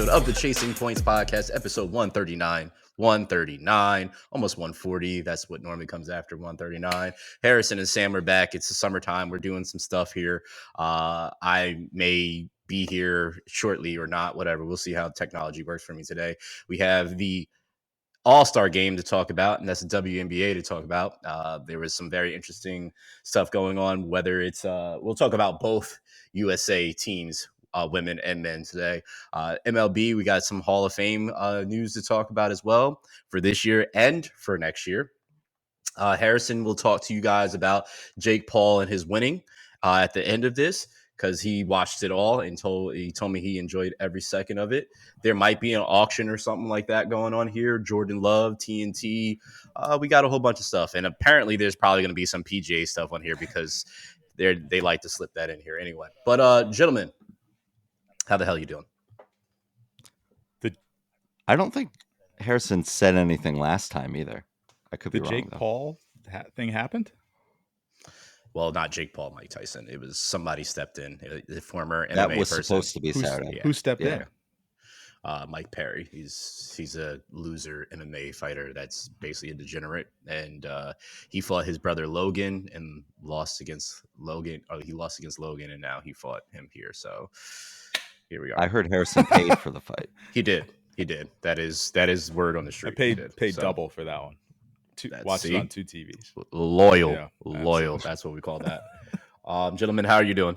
episode of the Chasing Points podcast, episode 139. 139, almost 140. That's what normally comes after 139. Harrison and Sam are back. It's the summertime. We're doing some stuff here. I may be here shortly or not, whatever. We'll see how technology works for me today. We have the All-Star game to talk about, and that's the WNBA to talk about. There was some very interesting stuff going on, whether it's we'll talk about both USA teams, women and men today. MLB, we got some Hall of Fame news to talk about as well for this year and for next year. Harrison will talk to you guys about Jake Paul and his winning at the end of this, because he watched it all and told me he enjoyed every second of it. There might be an auction or something like that going on here. Jordan Love, TNT. We got a whole bunch of stuff. And apparently there's probably going to be some PGA stuff on here because they like to slip that in here anyway. But gentlemen, how the hell you doing? I don't think Harrison said anything last time either. I could be wrong. The Jake Paul thing happened? Well, not Jake Paul, Mike Tyson. It was somebody stepped in, the former MMA that was person. Supposed to be Saturday. Who stepped in? Mike Perry. He's a loser MMA fighter that's basically a degenerate, and he fought his brother Logan and lost against Logan. He lost against Logan, and now he fought him here. So here we are. I heard Harrison paid for the fight. He did. That is word on the street. I paid double for that one. Watched it on two TVs. Loyal. That's what we call that. Gentlemen, how are you doing?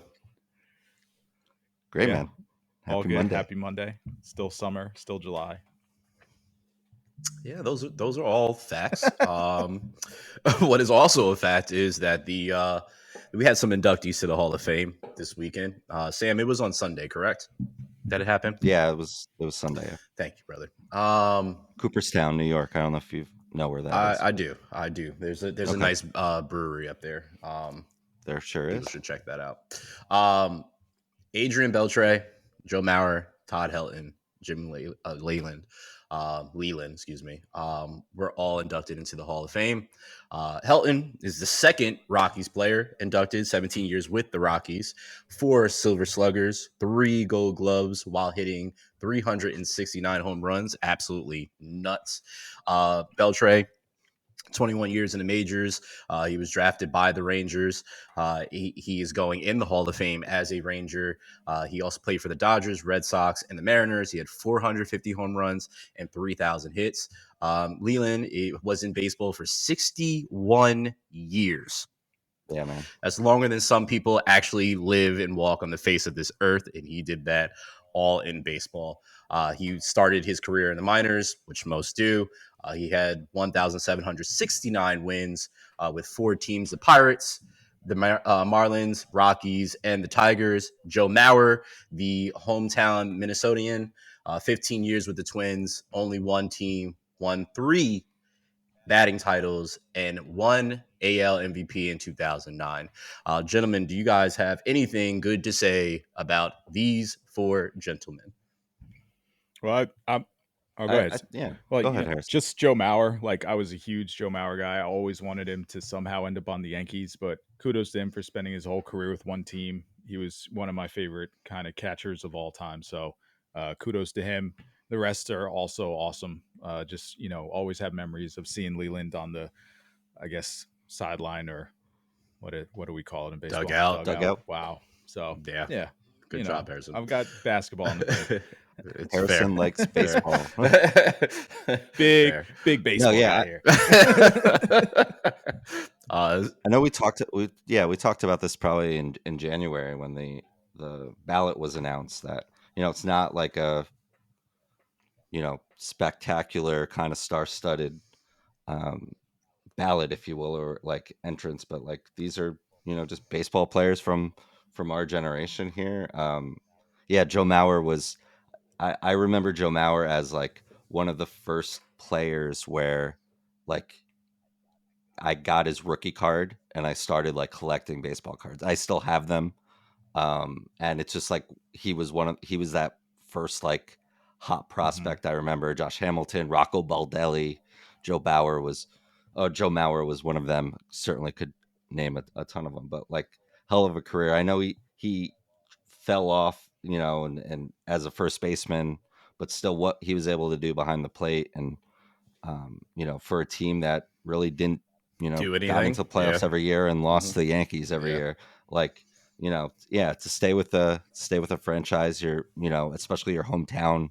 Great, man. All good. Monday. Happy Monday. Still summer. Still July. Yeah, those are all facts. What is also a fact is that we had some inductees to the Hall of Fame this weekend. Sam, it was on Sunday, correct? That it happened? Yeah, it was Sunday. Thank you, brother. Cooperstown, New York. I don't know if you know where that is. I do. There's a nice brewery up there. There sure is. People should check that out. Adrian Beltre, Joe Mauer, Todd Helton, Jim Leland, were all inducted into the Hall of Fame. Helton is the second Rockies player inducted, 17 years with the Rockies, 4 Silver Sluggers, 3 Gold Gloves while hitting 369 home runs. Absolutely nuts. Beltre, 21 years in the majors. He was drafted by the Rangers. He is going in the Hall of Fame as a Ranger. He also played for the Dodgers, Red Sox, and the Mariners. He had 450 home runs and 3,000 hits. Leland was in baseball for 61 years. Yeah, man. That's longer than some people actually live and walk on the face of this earth, and he did that all in baseball. He started his career in the minors, which most do. He had 1,769 wins with 4 teams: the Pirates, the Marlins, Rockies, and the Tigers. Joe Mauer, the hometown Minnesotan, 15 years with the Twins, only one team, won 3 batting titles, and 1 AL MVP in 2009. Gentlemen, do you guys have anything good to say about these 4 gentlemen? Well, go ahead. Well, go ahead, Harrison. Just Joe Mauer. Like, I was a huge Joe Mauer guy. I always wanted him to somehow end up on the Yankees, but kudos to him for spending his whole career with one team. He was one of my favorite kind of catchers of all time. So kudos to him. The rest are also awesome. Just, always have memories of seeing Leland on the, I guess, sideline, or what do we call it in baseball? Dugout. Wow. So, yeah. Good job, Harrison. I've got basketball in the Harrison likes baseball. big baseball guy here. I know we talked about this probably in January when the ballot was announced, that it's not like a spectacular kind of star-studded ballot, if you will, or like entrance, but like these are just baseball players from our generation here. Joe Mauer was. I remember Joe Mauer as like one of the first players where like I got his rookie card and I started like collecting baseball cards. I still have them. And it's just like he was that first like hot prospect. Mm-hmm. I remember Josh Hamilton, Rocco Baldelli, Joe Mauer was one of them. Certainly could name a ton of them, but like hell of a career. I know he fell off, and as a first baseman, but still what he was able to do behind the plate. And, for a team that really didn't, Do got anything? into the Yeah. playoffs every year and lost to the Yankees every Yeah. year, like, to stay with the franchise, especially your hometown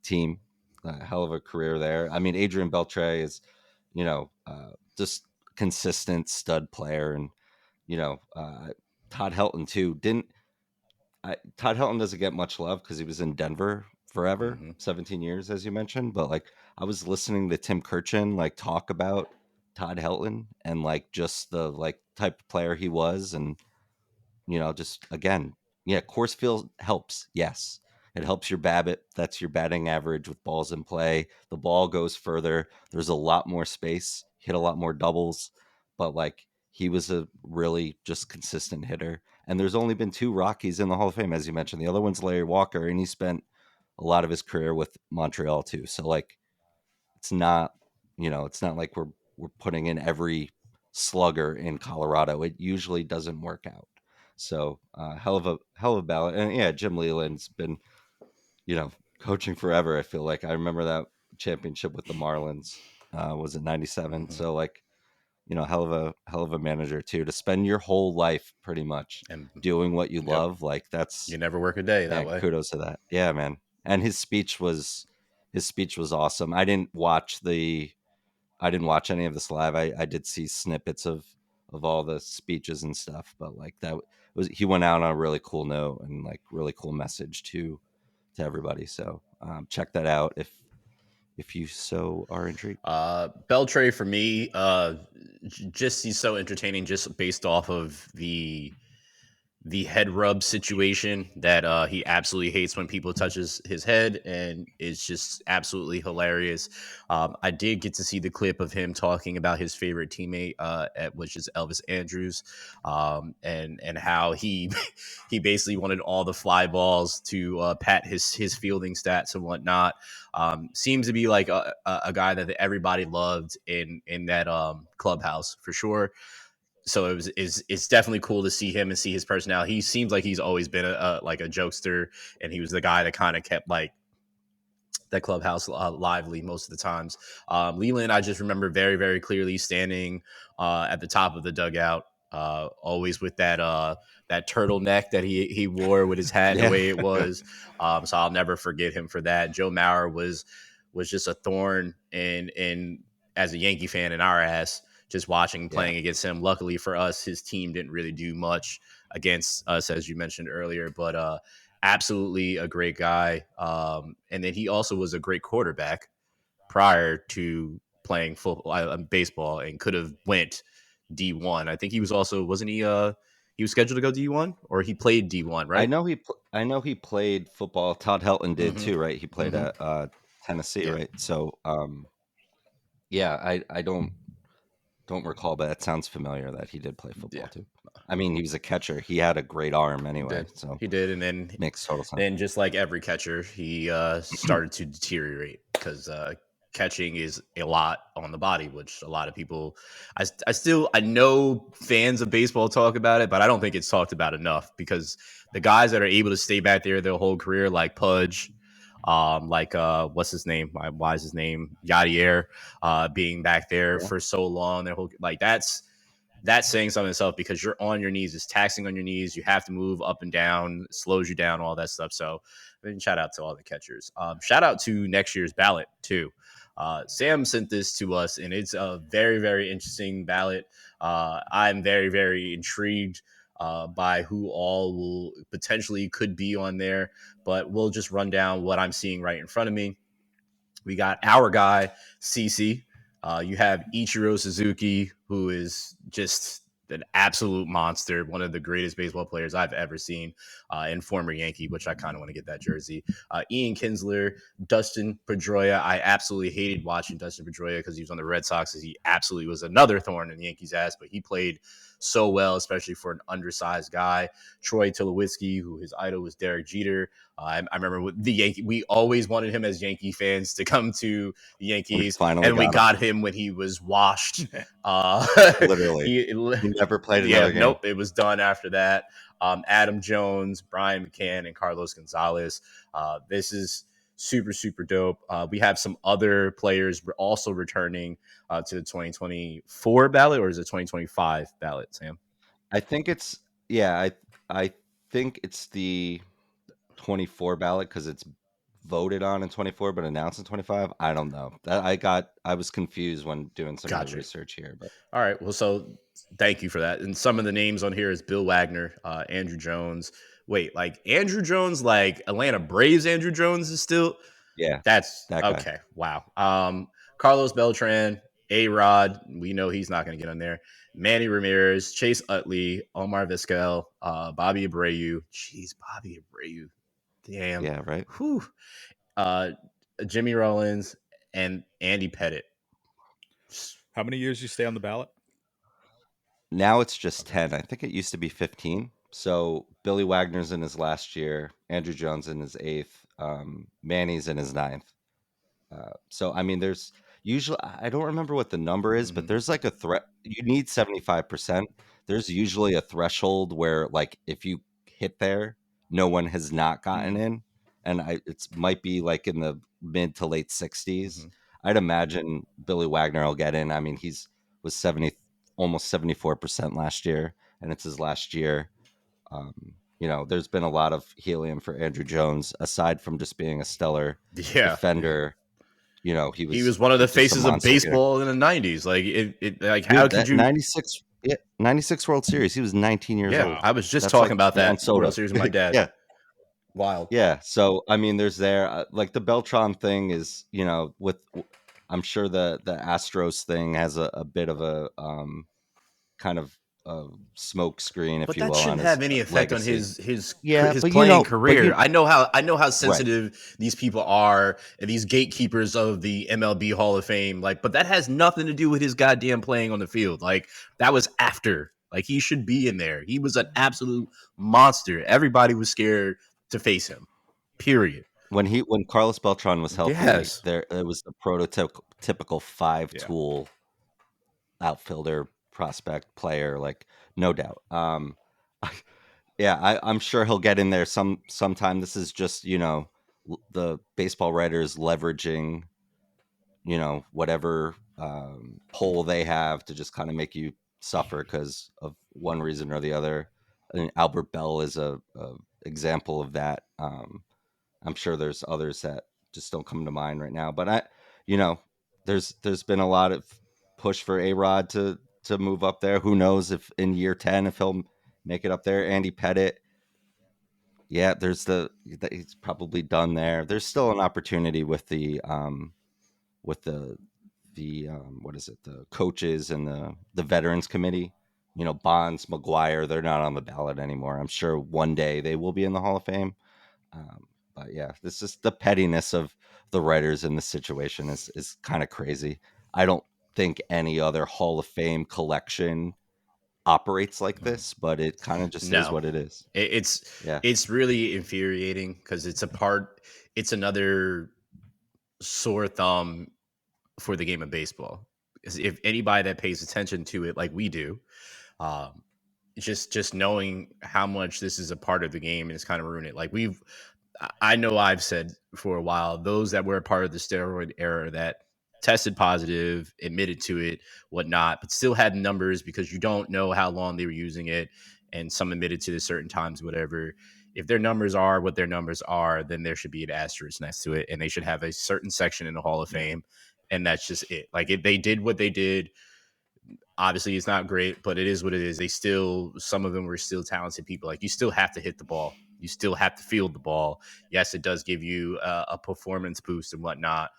team, a hell of a career there. I mean, Adrian Beltre is, just consistent stud player. And, Todd Helton too. Todd Helton doesn't get much love because he was in Denver forever, 17 years, as you mentioned. But like, I was listening to Tim Kirchin like talk about Todd Helton and like just the like type of player he was. And just again, yeah, course feel helps. Yes, it helps your BABIP. That's your batting average with balls in play. The ball goes further. There's a lot more space. Hit a lot more doubles, but like he was a really just consistent hitter. And there's only been 2 Rockies in the Hall of Fame, as you mentioned. The other one's Larry Walker, and he spent a lot of his career with Montreal too. So like it's not, it's not like we're putting in every slugger in Colorado. It usually doesn't work out. So hell of a ballot. And yeah, Jim Leland's been, coaching forever. I feel like I remember that championship with the Marlins. Was it 97? So like, hell of a manager too, to spend your whole life pretty much And doing what you yep, love. Like you that's, never work a day yeah, that way. kudos to that. Yeah, man. And his speech was awesome. I didn't watch any of this live. I did see snippets of all the speeches and stuff, but like that was, he went out on a really cool note and like really cool message to everybody. So check that out if you so are intrigued. Beltray for me, just he's so entertaining just based off of the head rub situation that he absolutely hates when people touches his head, and it's just absolutely hilarious. I did get to see the clip of him talking about his favorite teammate, which is Elvis Andrews, and how he he basically wanted all the fly balls to pat his fielding stats and whatnot. Seems to be like a guy that everybody loved in that clubhouse for sure. So it's definitely cool to see him and see his personality. He seems like he's always been like a jokester, and he was the guy that kind of kept like that clubhouse lively most of the times. Leland, I just remember very, very clearly standing at the top of the dugout, always with that turtleneck that he wore with his hat and the Yeah. way it was. So I'll never forget him for that. Joe Mauer was just a thorn in as a Yankee fan in our ass. Just watching Yeah. playing against him. Luckily for us, his team didn't really do much against us, as you mentioned earlier. But absolutely a great guy. And then he also was a great quarterback prior to playing football, baseball, and could have went D1. I think he was also wasn't he? He was scheduled to go D1, or he played D1, I right? know he played football. Todd Helton did Mm-hmm. too, right? He played Mm-hmm. at Tennessee, Yeah, right? So yeah, I don't recall, but it sounds familiar that he did play football yeah. too. I mean, he was a catcher. He had a great arm He anyway, did. so He did, and then makes total sense. then just like every catcher, he started to deteriorate because catching is a lot on the body, which a lot of people. I know fans of baseball talk about it, but I don't think it's talked about enough because the guys that are able to stay back there their whole career, like Pudge. Like what's his name? Why is his name Yadier? Being back there Yeah. for so long, their whole like that's saying something itself because you're on your knees. It's taxing on your knees. You have to move up and down, slows you down, all that stuff. So, I mean, shout out to all the catchers. Shout out to next year's ballot too. Sam sent this to us, and it's a very, very interesting ballot. I'm very, very intrigued by who all will potentially could be on there, but we'll just run down what I'm seeing right in front of me. We got our guy, CC. You have Ichiro Suzuki, who is just an absolute monster, one of the greatest baseball players I've ever seen, and former Yankee, which I kind of want to get that jersey. Ian Kinsler, Dustin Pedroia. I absolutely hated watching Dustin Pedroia because he was on the Red Sox, as he absolutely was another thorn in the Yankees' ass, but he played so well, especially for an undersized guy. Troy Tulowitzki, who his idol was Derek Jeter. I remember with the Yankee, we always wanted him as Yankee fans to come to the We Yankees, finally and we got him. got him when he was washed. Uh, Literally, he, he never played yeah, another game. nope, it was done after that. Adam Jones, Brian McCann, and Carlos Gonzalez. This is super super dope. We have some other players also returning to the 2024 ballot, or is it 2025 ballot, Sam? I think it's yeah. I think it's the 24 ballot because it's voted on in 24 but announced in 25. I don't know. I was confused when doing some of the Gotcha. research here, but All right. Well, so thank you for that. And some of the names on here is Bill Wagner, Andrew Jones. Wait, like Andrew Jones, like Atlanta Braves Andrew Jones is still. yeah, That's that guy. okay. Wow. Carlos Beltran, A Rod. We know he's not going to get on there. Manny Ramirez, Chase Utley, Omar Vizquel, Bobby Abreu. Jeez, Bobby Abreu. Damn. Yeah, right. Whew. Uh, Jimmy Rollins and Andy Pettit. How many years you stay on the ballot? Now it's just Okay. 10. I think it used to be 15. So Billy Wagner's in his last year, Andrew Jones in his eighth, Manny's in his ninth. So I mean, there's usually I don't remember what the number is, but Mhm. there's like a threat. You need 75%. There's usually a threshold where like if you hit there, no one has not gotten Mm. in, and it's might be like in the mid to late 60s. Mhm. I'd imagine Billy Wagner will get in. I mean, he's was 70 almost 74% last year, and it's his last year. There's been a lot of helium for Andrew Jones aside from just being a stellar Yeah. defender. He He was was one of the just a faces of monster hitter. baseball in the 90s. Like like how Dude, could that you 96, yeah, 96 World Series, he was 19 years Yeah, old. Wow. I was just That's talking like about Juan that World Soto. Series with my dad. Yeah, Wild. yeah. So I mean, there's there like the Beltron thing is, I'm sure the Astros thing has a bit of a kind of smoke screen, if But you that will, on shouldn't his have any effect on legacy. Yeah, his but playing but career. you I know how right. sensitive these people are, and these gatekeepers of the MLB Hall of Fame. Like, but that has nothing to do with his goddamn playing on the field. Like that was after. Like he should be in there. He was an absolute monster. Everybody was scared to face him. Period. When Carlos Beltran was healthy, Yes. there it was the prototypical five Yeah. tool outfielder, prospect, player, like no doubt. Yeah, I'm sure he'll get in there sometime. This is just the baseball writers leveraging whatever pull they have to just kind of make you suffer because of one reason or the other. I mean, Albert Bell is a example of that. I'm sure there's others that just don't come to mind right now. But you know, there's been a lot of push for A Rod to move up there. Who knows if in year 10 if he'll make it up there? Andy Pettit, yeah, he's probably done there. There's still an opportunity with the what is it? The coaches and the veterans committee. Bonds, McGuire, they're not on the ballot anymore. I'm sure one day they will be in the Hall of Fame. But yeah, this is the pettiness of the writers in this situation is kind of crazy. I don't think any other Hall of Fame collection operates like this, but it kind of just is No, what it is. It's Yeah. it's really infuriating because it's another sore thumb for the game of baseball. Because if anybody that pays attention to it like we do, um, just knowing how much this is a part of the game and it's kind of ruined it. Like I know I've said for a while, those that were a part of the steroid era that tested positive, admitted to it, whatnot, but still had numbers because you don't know how long they were using it. And some admitted to the certain times, whatever. If their numbers are what their numbers are, then there should be an asterisk next to it. And they should have a certain section in the Hall of Yeah. Fame. And that's just it. Like if they did what they did, obviously it's not great, but it is what it is. Some of them were still talented people. Like you still have to hit the ball. You still have to field the ball. Yes, it does give you a performance boost and whatnot,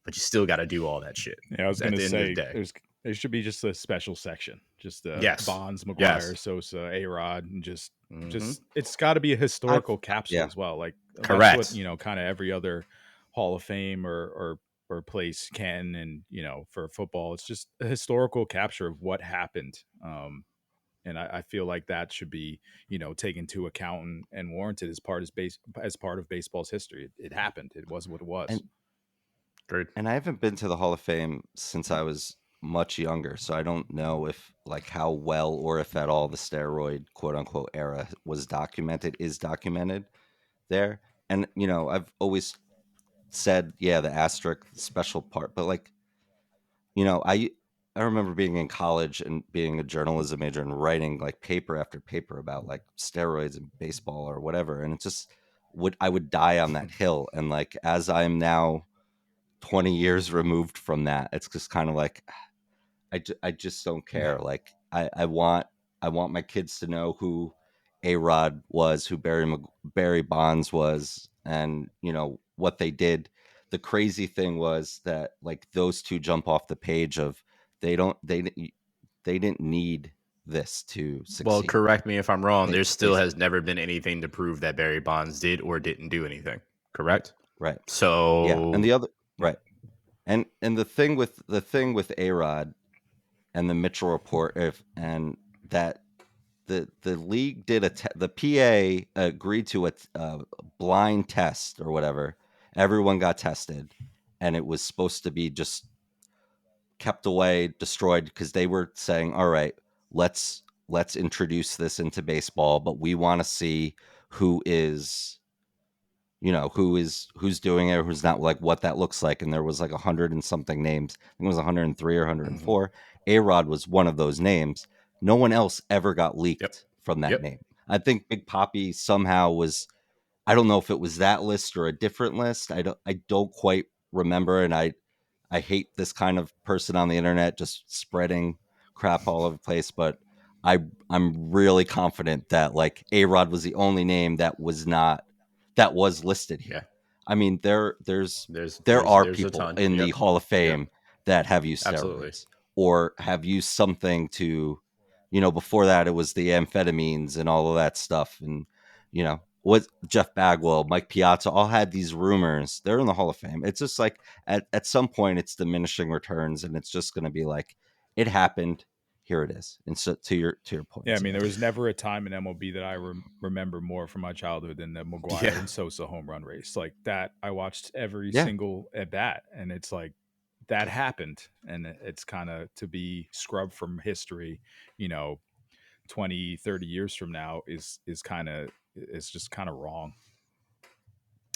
but you still got to do all that shit Yeah, I was at gonna the end of the say day. there should be just a special section, just Yes. Bonds, McGuire, Yes. Sosa, A Rod, and Hmm. just it's got to be a I've historical capsule yeah. as well. Like that's what Correct. kind of every other Hall of Fame or place can, and for football, it's just a historical capture of what happened. And I feel like that should be taken into account and warranted as part of baseball's history. It happened. It was what it was. And Great. and I haven't been to the Hall of Fame since I was much younger, so I don't know if like how well or if at all the steroid quote unquote era is documented there. And I've always said, yeah, the asterisk special part, but like, you know, I remember being in college and being a journalism major and writing like paper after paper about like steroids and baseball or whatever, and it just I would die on that hill. And like as I'm now 20 years removed from that, it's just kind of like I just don't care. Like I want my kids to know who A Rod was, who Barry Bonds was, and you know what they did. The crazy thing was that like those two jump off the page of they didn't need this to Well, succeed. correct me if I'm wrong. They There they still has never been anything to prove that Barry Bonds did or didn't do anything. Correct. right. Yeah, and So the other right. And the thing with A Rod and the Mitchell report, if and that the league did the PA agreed to a blind test or whatever. Everyone got tested, and it was supposed to be just kept away, destroyed, because they were saying, "All right, let's introduce this into baseball, but we want to see who is." You know who's doing it, who's not, like what that looks like. And there was like 100 and something names. I think it was 103 or mhm. 104. A Rod was one of those names. No one else ever got Yep. leaked from that Yep. name. I think Big Poppy somehow was, I don't know if it was that list or a different list. I don't quite remember. And I hate this kind of person on the internet just spreading crap all over the place, but I'm really confident that like A Rod was the only name that was listed Yeah. here. I mean, There's there there's are there's a people ton. in the Yep. Hall of Yep. Fame that have used Absolutely. steroids or have used something to, you know, before that it was the amphetamines and all of that stuff. And, you know, what Jeff Bagwell, Mike Piazza all had these rumors. They're in the Hall of Fame. It's just like at some point it's diminishing returns, and it's just going to be like it happened. Here it is. And so to your point, Yeah, I mean, Sam. there was never a time in MLB that I remember more from my childhood than the Yeah. McGuire and Sosa home run race. Like that, I watched every Yeah, single at bat, and it's like that happened, and it's kind of to be scrubbed from history. You know, 20, 30 years from now is kind of it's just kind of wrong.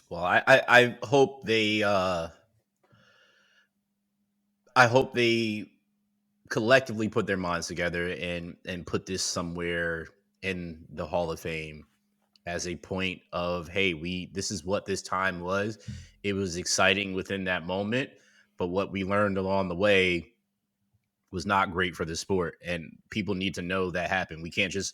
Well, I hope I hope they collectively put their minds together and put this somewhere in the Hall of Fame as a point of, hey, we this is what this time was. It was exciting within that moment, but what we learned along the way was not great for the sport, and people need to know that happened. We can't just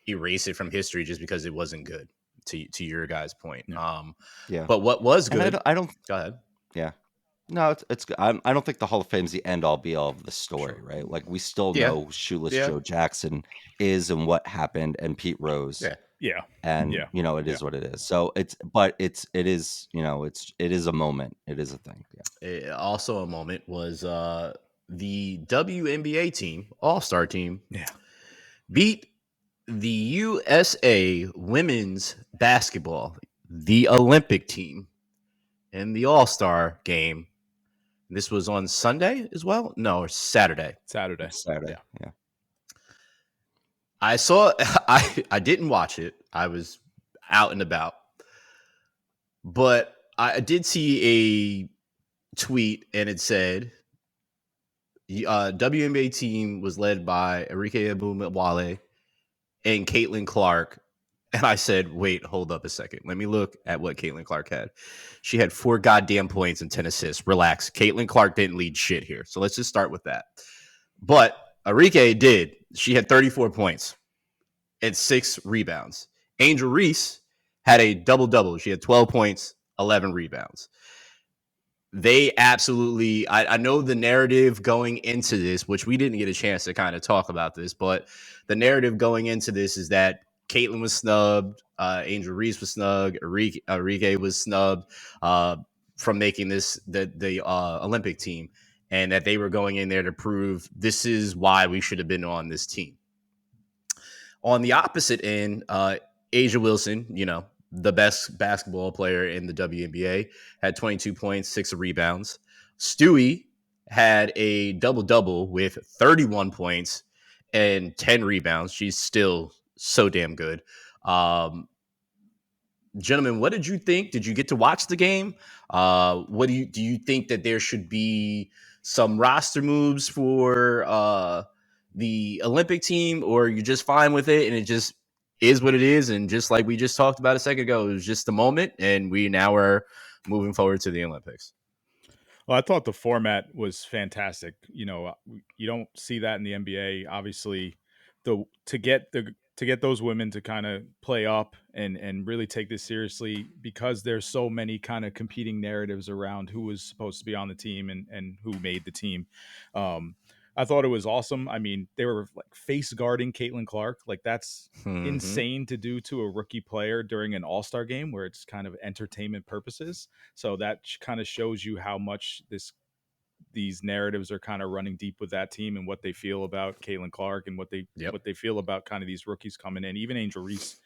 erase it from history just because it wasn't good. To your guys' point, Yeah. yeah. but what was And good? I don't Go ahead. yeah. No, it's good. I don't think the Hall of Fame's the end all be all of the story, Sure. right? Like we still Yeah, know who Shoeless yeah, Joe Jackson is and what happened, and Pete Rose, yeah. Yeah. and Yeah. you know it Yeah. is what it is. So it is, you know, it is a moment. It is a thing. Yeah. Also, a moment was the WNBA team, All Star team, Yeah. beat the USA women's basketball, the Olympic team, in the All Star game. This was on Sunday as well. No, or Saturday. Saturday. Saturday. Yeah. Yeah. I saw. I didn't watch it. I was out and about, but I did see a tweet, and it said WNBA team was led by Enrique Abumwale and Caitlin Clark. And I said, wait, hold up a second. Let me look at what Caitlin Clark had. She had 4 goddamn points and 10 assists. Relax. Caitlin Clark didn't lead shit here. So let's just start with that. But Enrique did. She had 34 points and 6 rebounds. Angel Reese had a double double. She had 12 points, 11 rebounds. They absolutely, I know the narrative going into this, which we didn't get a chance to kind of talk about this, but the narrative going into this is that Caitlin was snubbed, Angel Reese was snubbed, Enrique was snubbed from making this the Olympic team, and that they were going in there to prove this is why we should have been on this team. On the opposite end, Asia Wilson, you know, the best basketball player in the WNBA, had 22 points, 6 rebounds. Stewie had a double double with 31 points and 10 rebounds. She's still so damn good. Um, Gentlemen, what did you think? Did you get to watch the game? What do you think that there should be some roster moves for the Olympic team, or you're just fine with it and it just is what it is? And just like we just talked about a second ago, it was just a moment, and we now are moving forward to the Olympics. Well, I thought the format was fantastic. You don't see that in the NBA. Obviously, to get those women to kind of play up and really take this seriously, because there's so many kind of competing narratives around who was supposed to be on the team and who made the team. Um, I thought it was awesome. I mean, they were like face guarding Caitlin Clark. Like, that's Mm-hmm. insane to do to a rookie player during an all-star game where it's kind of entertainment purposes. So that kind of shows you how much these narratives are kind of running deep with that team and what they feel about Caitlin Clark and Yep. what they feel about kind of these rookies coming in. Even Angel Reese,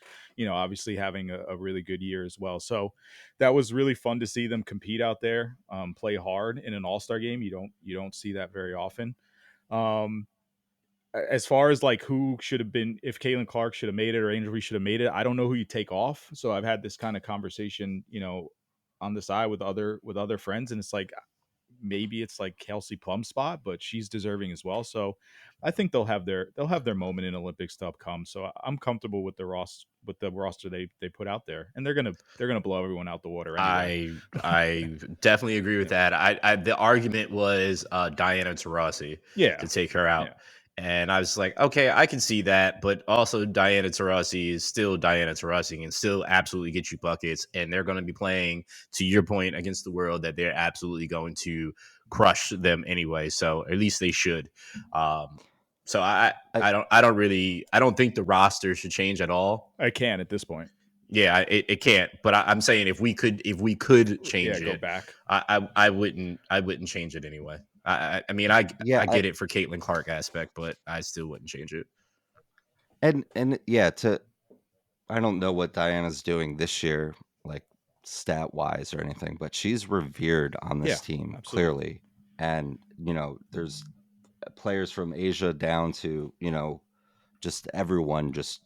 obviously having a really good year as well. So that was really fun to see them compete out there, play hard in an all-star game. You don't see that very often. Um, as far as like who should have been, if Caitlin Clark should have made it or Angel Reese should have made it, I don't know who you take off. So I've had this kind of conversation, on the side with other friends, and it's like maybe it's like Kelsey Plum's spot, but she's deserving as well. So I think they'll have their moment in Olympics to come. So I'm comfortable with the roster they put out there, and they're gonna blow everyone out the water anyway. I definitely agree with that. The argument was Diana Taurasi Yeah, to take her out. yeah, And I was like, okay, I can see that, but also Diana Taurasi is still Diana Taurasi and still absolutely get you buckets. And they're going to be playing, to your point, against the world that they're absolutely going to crush them anyway. So at least they should. So I, I don't think the roster should change at all. I can at this point. Yeah, it can't. But I'm saying if we could Yeah, change go it, back. I wouldn't change it anyway. I mean yeah, I get it for Caitlin Clark aspect, but I still wouldn't change it. and yeah, to I don't know what Diana's doing this year, like stat wise or anything, but she's revered on Yeah, this team absolutely. clearly. And there's players from Asia down to just everyone just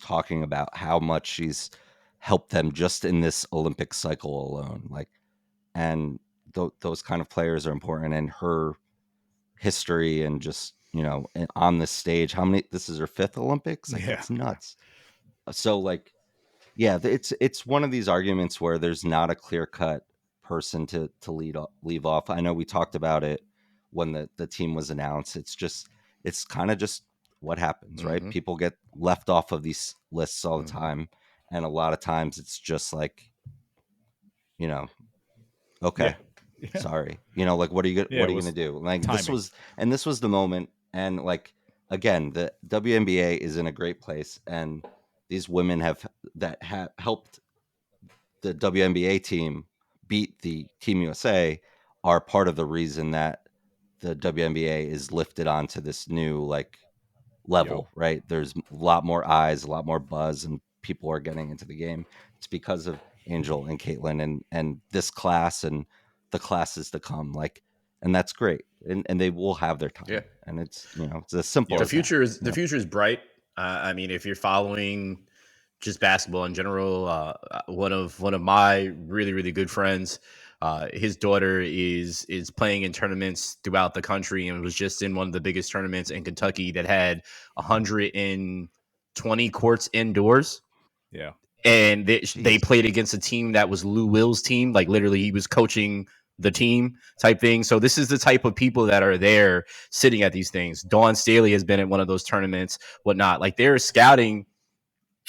talking about how much she's helped them just in this Olympic cycle alone. Like, and those kind of players are important, and her history and just on this stage. How many? This is her fifth Olympics. Like, Yeah, that's nuts. So like, yeah, it's one of these arguments where there's not a clear cut person to leave off. I know we talked about it when the team was announced. It's kind of just what happens, right? Mm-hmm. People get left off of these lists all the Mm-hmm. time, and a lot of times it's just like, you know, okay, yeah, yeah, sorry, like yeah. what It are you gonna was do? Like, timing. this was the moment. And like, again, the WNBA is in a great place, and these women have helped the WNBA team beat the Team USA are part of the reason that the WNBA is lifted onto this new like Yep. level, right? There's a lot more eyes, a lot more buzz, and people are getting into the game. It's because of Angel and Caitlin and this class and the classes to come. Like, and that's great. And they will have their Yeah. time. And it's as simple Yep. The as that. future is You the know? future is bright. I mean, if you're following just basketball in general, one of my really good friends, his daughter is playing in tournaments throughout the country and was just in one of the biggest tournaments in Kentucky that had 120 courts indoors. Yeah. And they Jeez. played against a team that was Lou Will's team. Like literally, he was coaching the team type thing. So this is the type of people that are there sitting at these things. Dawn Staley has been at one of those tournaments, whatnot. Like they're scouting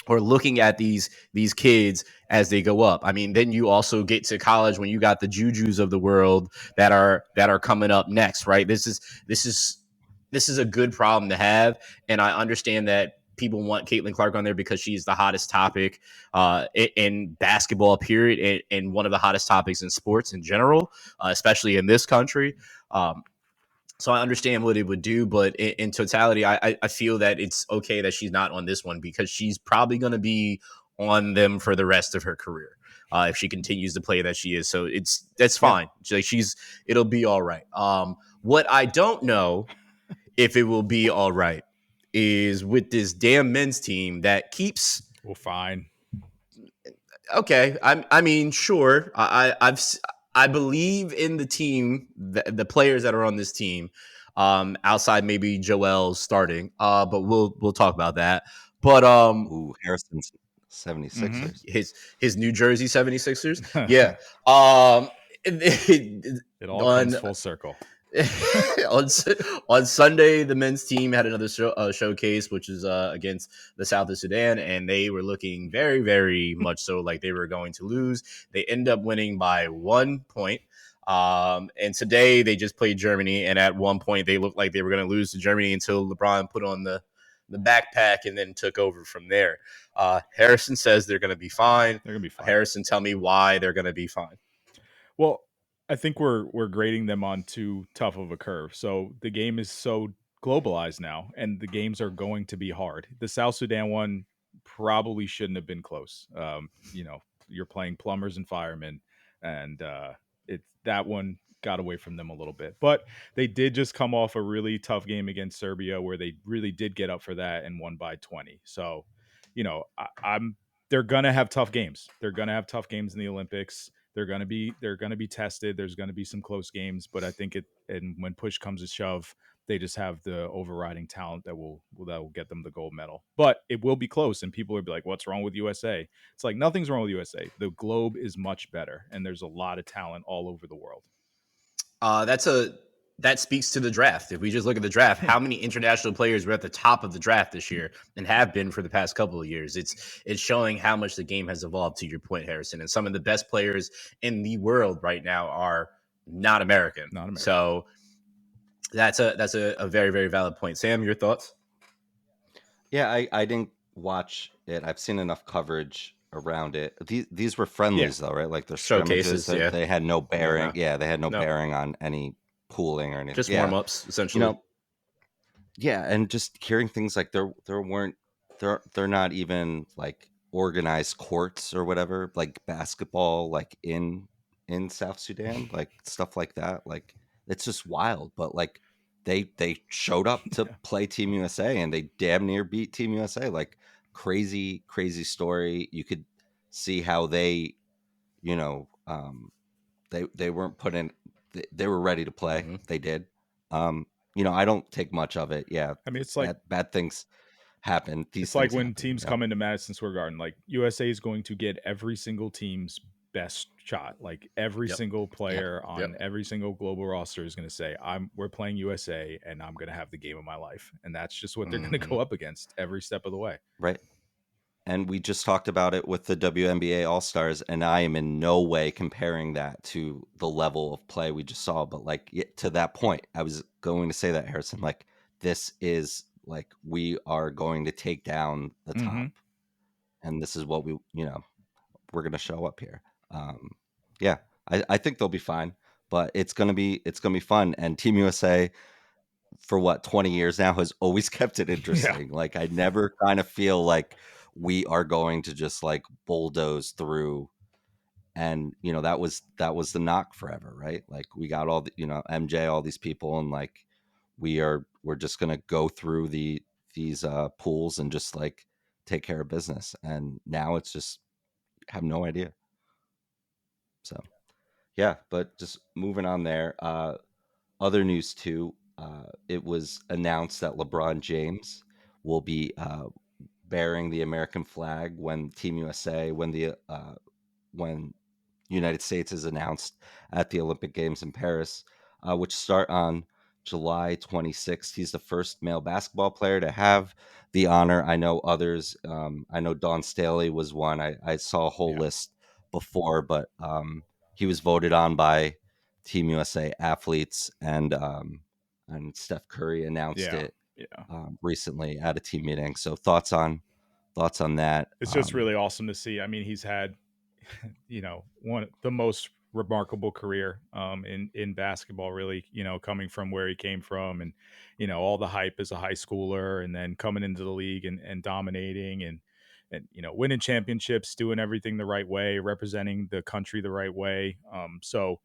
or looking at these kids as they go up. I mean, then you also get to college when you got the Jujus of the world that are coming up next, right? This is a good problem to have, and I understand that people want Caitlin Clark on there because she's the hottest topic in basketball, period, and one of the hottest topics in sports in general, especially in this country. So I understand what it would do, but in totality, I feel that it's okay that she's not on this one because she's probably going to be on them for the rest of her career if she continues to play that she is. So that's Yeah. fine. It'll be all right. What I don't know if it will be all right is with this damn men's team that keeps. Well, fine. Okay, I mean, sure. I believe in the team, the players that are on this team. Outside maybe Joel starting. But we'll talk about that. But Ooh, Harrison's Mm-hmm. 76ers. his New Jersey 76ers. Yeah. Um It all comes on full circle. on on Sunday, the men's team had another showcase, which is against the South of Sudan, and they were looking very, very much so like they were going to lose. They end up winning by 1 point. And today they just played Germany, and at one point they looked like they were going to lose to Germany until LeBron put on the backpack and then took over from there. Harrison says they're going to be fine. They're gonna be fine. Harrison, tell me why they're going to be fine. Well, I think we're grading them on too tough of a curve. So the game is so globalized now, and the games are going to be hard. The South Sudan one probably shouldn't have been close. You're playing plumbers and firemen, and that one got away from them a little bit. But they did just come off a really tough game against Serbia, where they really did get up for that and won by 20. So, I'm they're gonna have tough games. They're gonna have tough games in the Olympics. They're gonna be tested. There's gonna be some close games, but I think and when push comes to shove, they just have the overriding talent that will get them the gold medal. But it will be close, and people will be like, "What's wrong with USA?" It's like nothing's wrong with USA. The globe is much better, and there's a lot of talent all over the world. That speaks to the draft. If we just look at the draft, Yeah. how many international players were at the top of the draft this year and have been for the past couple of years? It's showing how much the game has evolved. To your point, Harrison, and some of the best players in the world right now are not American. Not American. So that's a very, very valid point. Sam, your thoughts? Yeah, I didn't watch it. I've seen enough coverage around it. These were Yeah. friendlies though, right? Like they're scrimmages. Showcases, yeah. They had no bearing. No, Yeah, they had no no, bearing on any pooling or anything. just warm Yeah, ups you essentially. know, yeah, and just hearing things like there weren't they're not even like organized courts or whatever, like basketball, like in South Sudan, like stuff like that. Like it's just wild. But like they showed up to Yeah. play Team USA and they damn near beat Team USA. Like crazy, crazy story. You could see how you know, they weren't put in. They were ready to play. Hmm. They did. Um, I don't take much of it. Yeah, I mean, it's like bad things happen. These It's like things when happen. teams Yeah. come into Madison Square Garden, like USA is going to get every single team's best shot. Like every Yep. single Yep. player Yep. on every single global roster is going to say, we're playing USA and I'm going to have the game of my life." And that's just what they're going to Hmm. go up against every step of the way. Right. And we just talked about it with the WNBA All Stars, and I am in no way comparing that to the level of play we just saw. But like to that point, I was going to say that, Harrison. Like this is like we are going to take down the Mm-hmm. top, and this is what we're going to show up here. Um, yeah, I think they'll be fine, but it's gonna be fun. And Team USA for what 20 years now has always kept it Yeah. interesting. Like I never kind of feel like we are going to just like bulldoze through. And that was the knock forever, right? Like we got all the MJ, all these people, and like we're just gonna go through these pools and just like take care of business. And now it's just have no idea. So yeah, but just moving on there. Other news too. It was announced that LeBron James will be bearing the American flag when Team USA when United States is announced at the Olympic Games in Paris, which start on July 26th. He's the first male basketball player to have the honor. I know others. I know Don Staley was one. I saw a whole Yeah. list before, but he was voted on by Team USA athletes, and Steph Curry announced Yeah. it Yeah. recently at a team meeting. So thoughts on that? It's just really awesome to see. I mean, he's had one the most remarkable career in basketball, really, coming from where he came from, and all the hype as a high schooler, and then coming into the league and dominating, and winning championships, doing everything the right way, representing the country the right way. So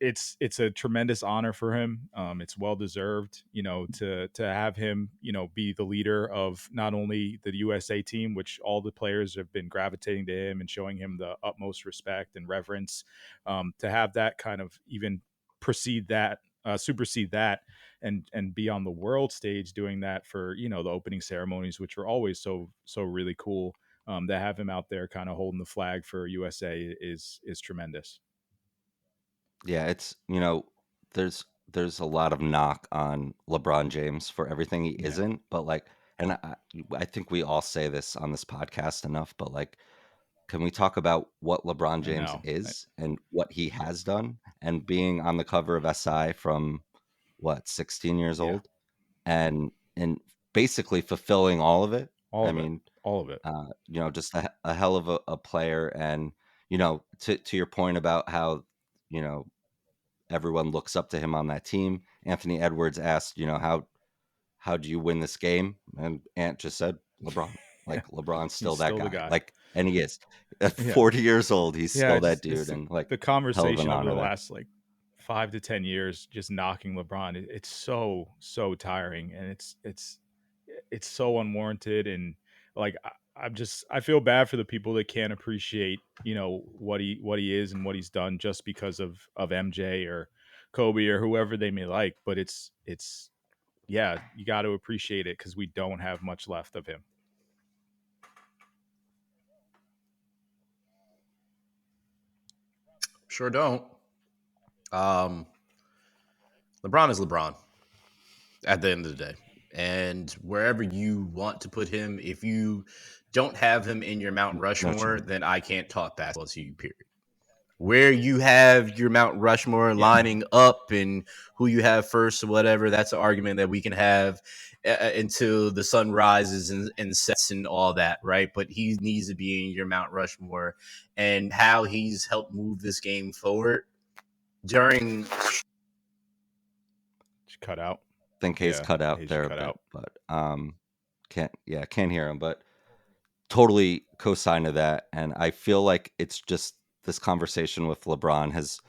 it's a tremendous honor for him. It's well deserved, to have him, be the leader of not only the USA team, which all the players have been gravitating to him and showing him the utmost respect and reverence. To have that kind of even supersede that, and be on the world stage doing that for the opening ceremonies, which are always so really cool. To have him out there kind of holding the flag for USA is tremendous. Yeah, it's there's a lot of knock on LeBron James for everything he Yeah, isn't, but like, and I think we all say this on this podcast enough, but like, can we talk about what LeBron I James know. is and what he has done, and being on the cover of SI from what 16 years Yeah, old, and basically fulfilling all of it. all I of it, mean, all of it. just a hell of a player, and to your point about how you know everyone looks up to him on that team. Anthony Edwards asked, how do you win this game? And Ant just said, LeBron. Yeah, Like LeBron's he's still that still the guy. guy. Like, and he is. At Yeah, 40 years old, he's yeah. still that Just dude, it's and like, the hell of an conversation over the honor there. last like 5 to 10 years, just knocking LeBron. It's so tiring, and it's so unwarranted, and like I feel bad for the people that can't appreciate what he is and what he's done just because of MJ or Kobe or whoever they may like. But it's yeah, you got to appreciate it because we don't have much left of him. Sure don't. Um, LeBron is LeBron at the end of the day. And wherever you want to put him, if you don't have him in your Mount No Rushmore, cheating. then I can't talk basketball to you, period. Where you have your Mount Rushmore Yeah, lining up and who you have first or whatever, that's an argument that we can have until the sun rises and sets and all that, right? But he needs to be in your Mount Rushmore, and how he's helped move this game forward during. just cut out. Think he's Yeah, cut out he's there a cut bit, out. but can't hear him, but totally co-sign to that. And I feel like it's just this conversation with LeBron has,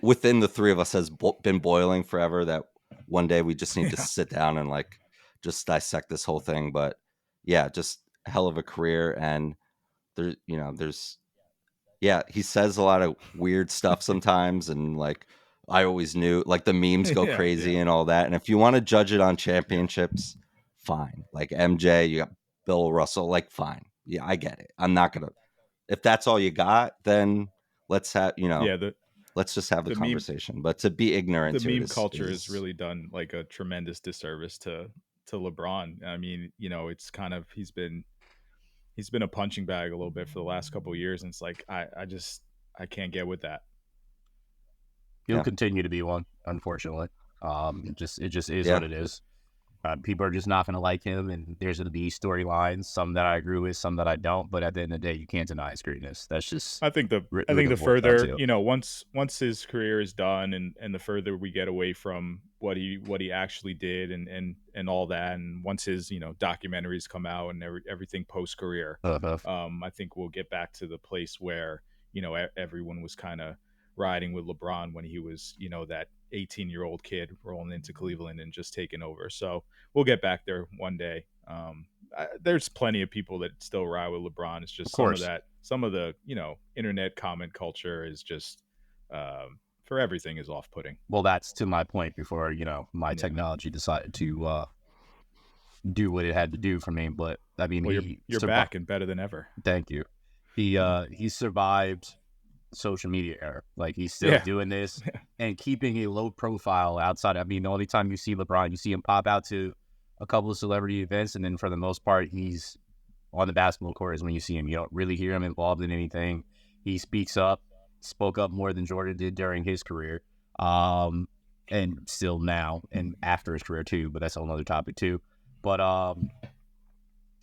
within the three of us, has been boiling forever, that one day we just need to Yeah, sit down and like just dissect this whole thing. But yeah, just hell of a career. And there's yeah, he says a lot of weird stuff sometimes, and like, I always knew, like, the memes go yeah, crazy yeah, and all that. And if you want to judge it on yeah, championships, fine. Like MJ, you got Bill Russell, like, fine. Yeah, I get it. I'm not gonna. If that's all you got, then let's have yeah. The let's just have the the meme conversation. But to be ignorant the to it meme is culture has really done like a tremendous disservice to LeBron. I mean, it's kind of he's been a punching bag a little bit for the last couple of years, and it's like I can't get with that. He'll yeah, continue to be one, unfortunately. It just is what yeah. it is. People are just not going to like him, and there's going to be storylines, some that I agree with, some that I don't. But at the end of the day, you can't deny his greatness. That's just I think the I think really the boils down further to. once his career is done, and the further we get away from what he actually did, and all that, and once his documentaries come out and everything post career, Uh, I think we'll get back to the place where everyone was kind of riding with LeBron when he was that 18-year-old kid rolling into Cleveland and just taking over. So we'll get back there one day. There's plenty of people that still ride with LeBron. It's of just course. some of the internet comment culture is just for everything is off putting. Well, that's to my point before my Yeah. technology decided to do what it had to do for me. But I mean, Well, he you're survived. back and better than ever. Thank you. He survived social media era. Like, he's still Yeah. doing this and keeping a low profile outside. I mean, the only time you see LeBron, you see him pop out to a couple of celebrity events, and then for the most part, he's on the basketball court is when you see him. You don't really hear him involved in anything. He spoke up more than Jordan did during his career, and still now and after his career too. But that's a whole other topic too. But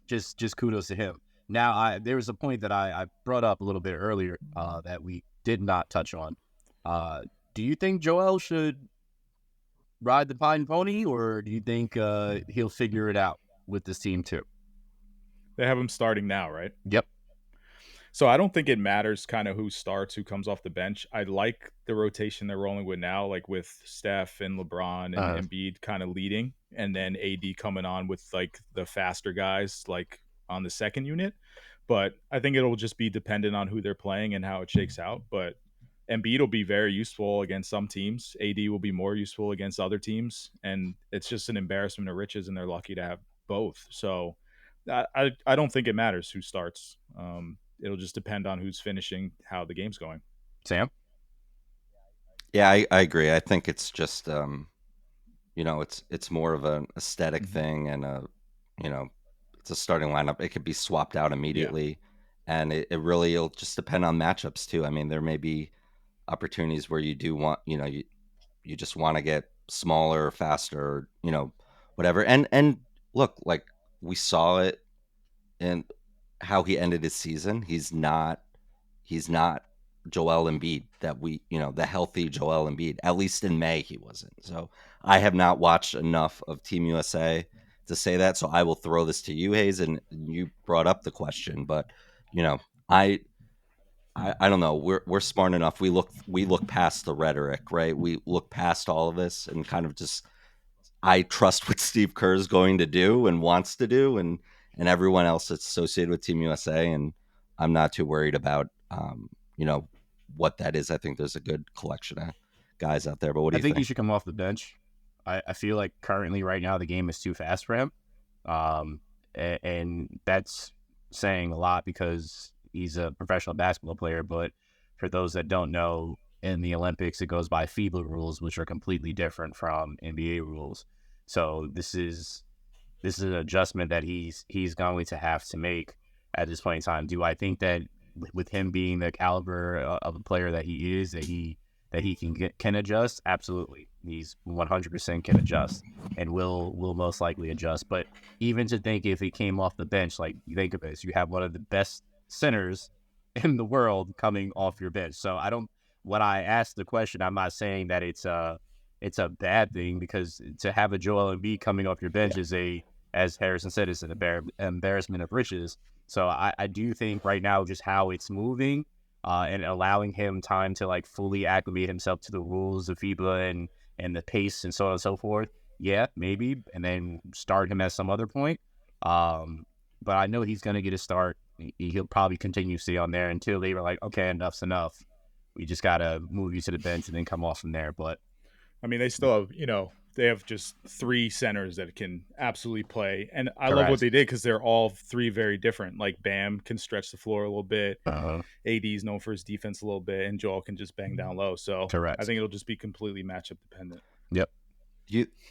just kudos to him. Now, there was a point that I brought up a little bit earlier that we did not touch on. Do you think Joel should ride the pine pony, or do you think he'll figure it out with this team too? They have him starting now, right? Yep. So I don't think it matters kind of who starts, who comes off the bench. I like the rotation they're rolling with now, like with Steph and LeBron and Uh, Embiid kind of leading, and then AD coming on with like the faster guys, like on the second unit. But I think it'll just be dependent on who they're playing and how it shakes out. But Embiid will be very useful against some teams. AD will be more useful against other teams, and it's just an embarrassment of riches, and they're lucky to have both. So I don't think it matters who starts. It'll just depend on who's finishing, how the game's going. Sam? Yeah, I agree. I think it's just it's more of an aesthetic thing, and it's a starting lineup. It could be swapped out Yeah. immediately, and it'll just depend on matchups too. I mean, there may be opportunities where you do want, you just want to get smaller, faster, whatever. And look, like we saw it in how he ended his season. He's not Joel Embiid that the healthy Joel Embiid. At least in May, he wasn't. So I have not watched enough of Team USA to say that. So I will throw this to you, Hayes, and you brought up the question, but you know, I I don't know. We're smart enough. We look past the rhetoric, right? We look past all of this and kind of just I trust what Steve Kerr is going to do and wants to do, and everyone else that's associated with Team USA, and I'm not too worried about what that is. I think there's a good collection of guys out there. But what do I you think he think? should come off the bench. I feel like currently right now the game is too fast for him. And that's saying a lot because he's a professional basketball player. But for those that don't know, in the Olympics, it goes by FIBA rules, which are completely different from NBA rules. So this is an adjustment that he's going to have to make at this point in time. Do I think that with him being the caliber of a player that he is, that he can adjust? Absolutely, he's 100% can adjust and will most likely adjust. But even to think if he came off the bench, like you think of this, you have one of the best centers in the world coming off your bench. So I don't. When I asked the question, I'm not saying that it's a bad thing because to have a Joel Embiid coming off your bench is as Harrison said, it's an embarrassment of riches. So I do think right now just how it's moving and allowing him time to like fully acclimate himself to the rules of FIBA and the pace and so on and so forth. Yeah, maybe, and then start him at some other point. But I know he's going to get a start. He'll probably continue to stay on there until they were like, okay, enough's enough. We just got to move you to the bench and then come off from there. But I mean, they still have, they have just three centers that can absolutely play. And I love what correct. they did because they're all three very different. Like Bam can stretch the floor a little bit. Uh, AD's known for his defense a little bit, and Joel can just bang down low. So I correct. think it'll just be completely matchup dependent. Yep.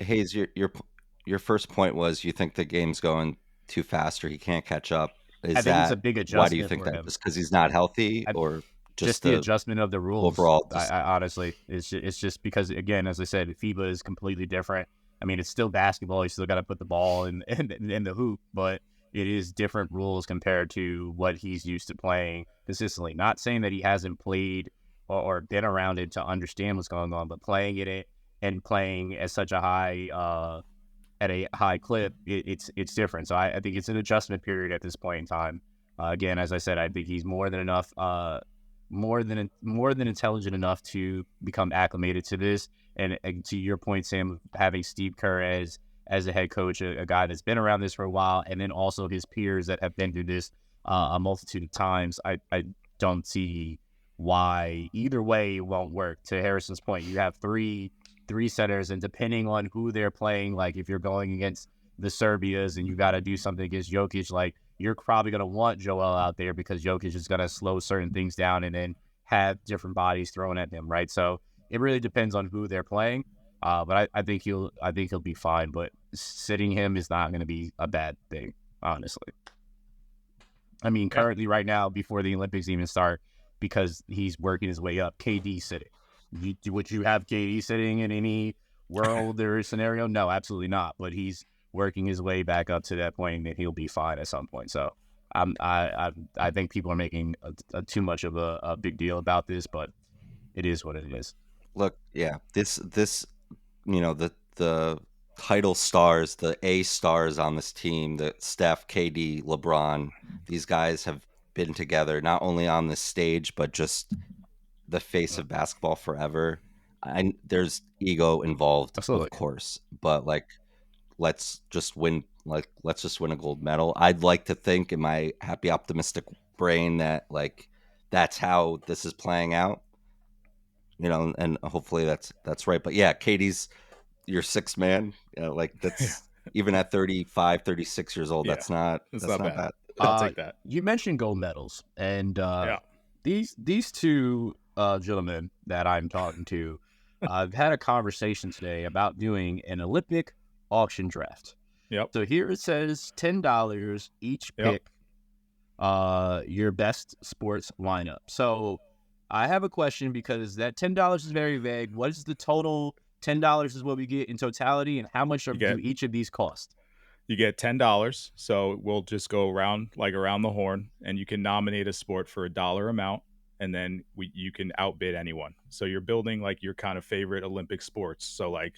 Hayes, your first point was you think the game's going too fast or he can't catch up. I Is think it's a that big why do you adjustment think for that? him. Just because he's not healthy, I, or just just the the adjustment of the rules. overall? I honestly, it's just because again, as I said, FIBA is completely different. I mean, it's still basketball. You still got to put the ball in the hoop, but it is different rules compared to what he's used to playing consistently. Not saying that he hasn't played or been around it to understand what's going on, but playing it and playing at such a high clip, it's different. So I think it's an adjustment period at this point in time. Again, as I said, I think he's more than enough, more than intelligent enough to become acclimated to this. And to your point, Sam, having Steve Kerr as a head coach, a guy that's been around this for a while, and then also his peers that have been through this a multitude of times, I don't see why either way it won't work. To Harrison's point, you have three centers, and depending on who they're playing, like if you're going against the Serbias and you got to do something against Jokic, like you're probably going to want Joel out there because Jokic is going to slow certain things down and then have different bodies thrown at him, right? So it really depends on who they're playing. But I think he'll be fine. But sitting him is not going to be a bad thing, honestly. I mean, Yeah. currently, right now, before the Olympics even start, because he's working his way up, KD sitting. Would you have KD sitting in any world or scenario? No, absolutely not. But he's working his way back up to that point, and he'll be fine at some point. So I think people are making too much of a big deal about this, but it is what it is. Look, yeah, this the title stars, the A stars on this team, the Steph, KD, LeBron, these guys have been together, not only on the stage, but just the face of basketball forever. There's ego involved, Absolutely. of course, but like, let's just win a gold medal. I'd like to think in my happy, optimistic brain that like that's how this is playing out, and hopefully that's right. But yeah, Katie's your sixth man. Like Yeah. that's even at 35, 36 years old. Yeah. That's not bad. I'll take that. You mentioned gold medals, and Yeah. these two gentlemen that I'm talking to, I've had a conversation today about doing an Olympic auction draft. Yep. So here it says $10 each pick, your best sports lineup. So I have a question because that $10 is very vague. What is the total? $10 is what we get in totality, and how much do each of these cost? You get $10. So we'll just go around the horn, and you can nominate a sport for $1 amount, and then you can outbid anyone. So you're building like your kind of favorite Olympic sports. So like,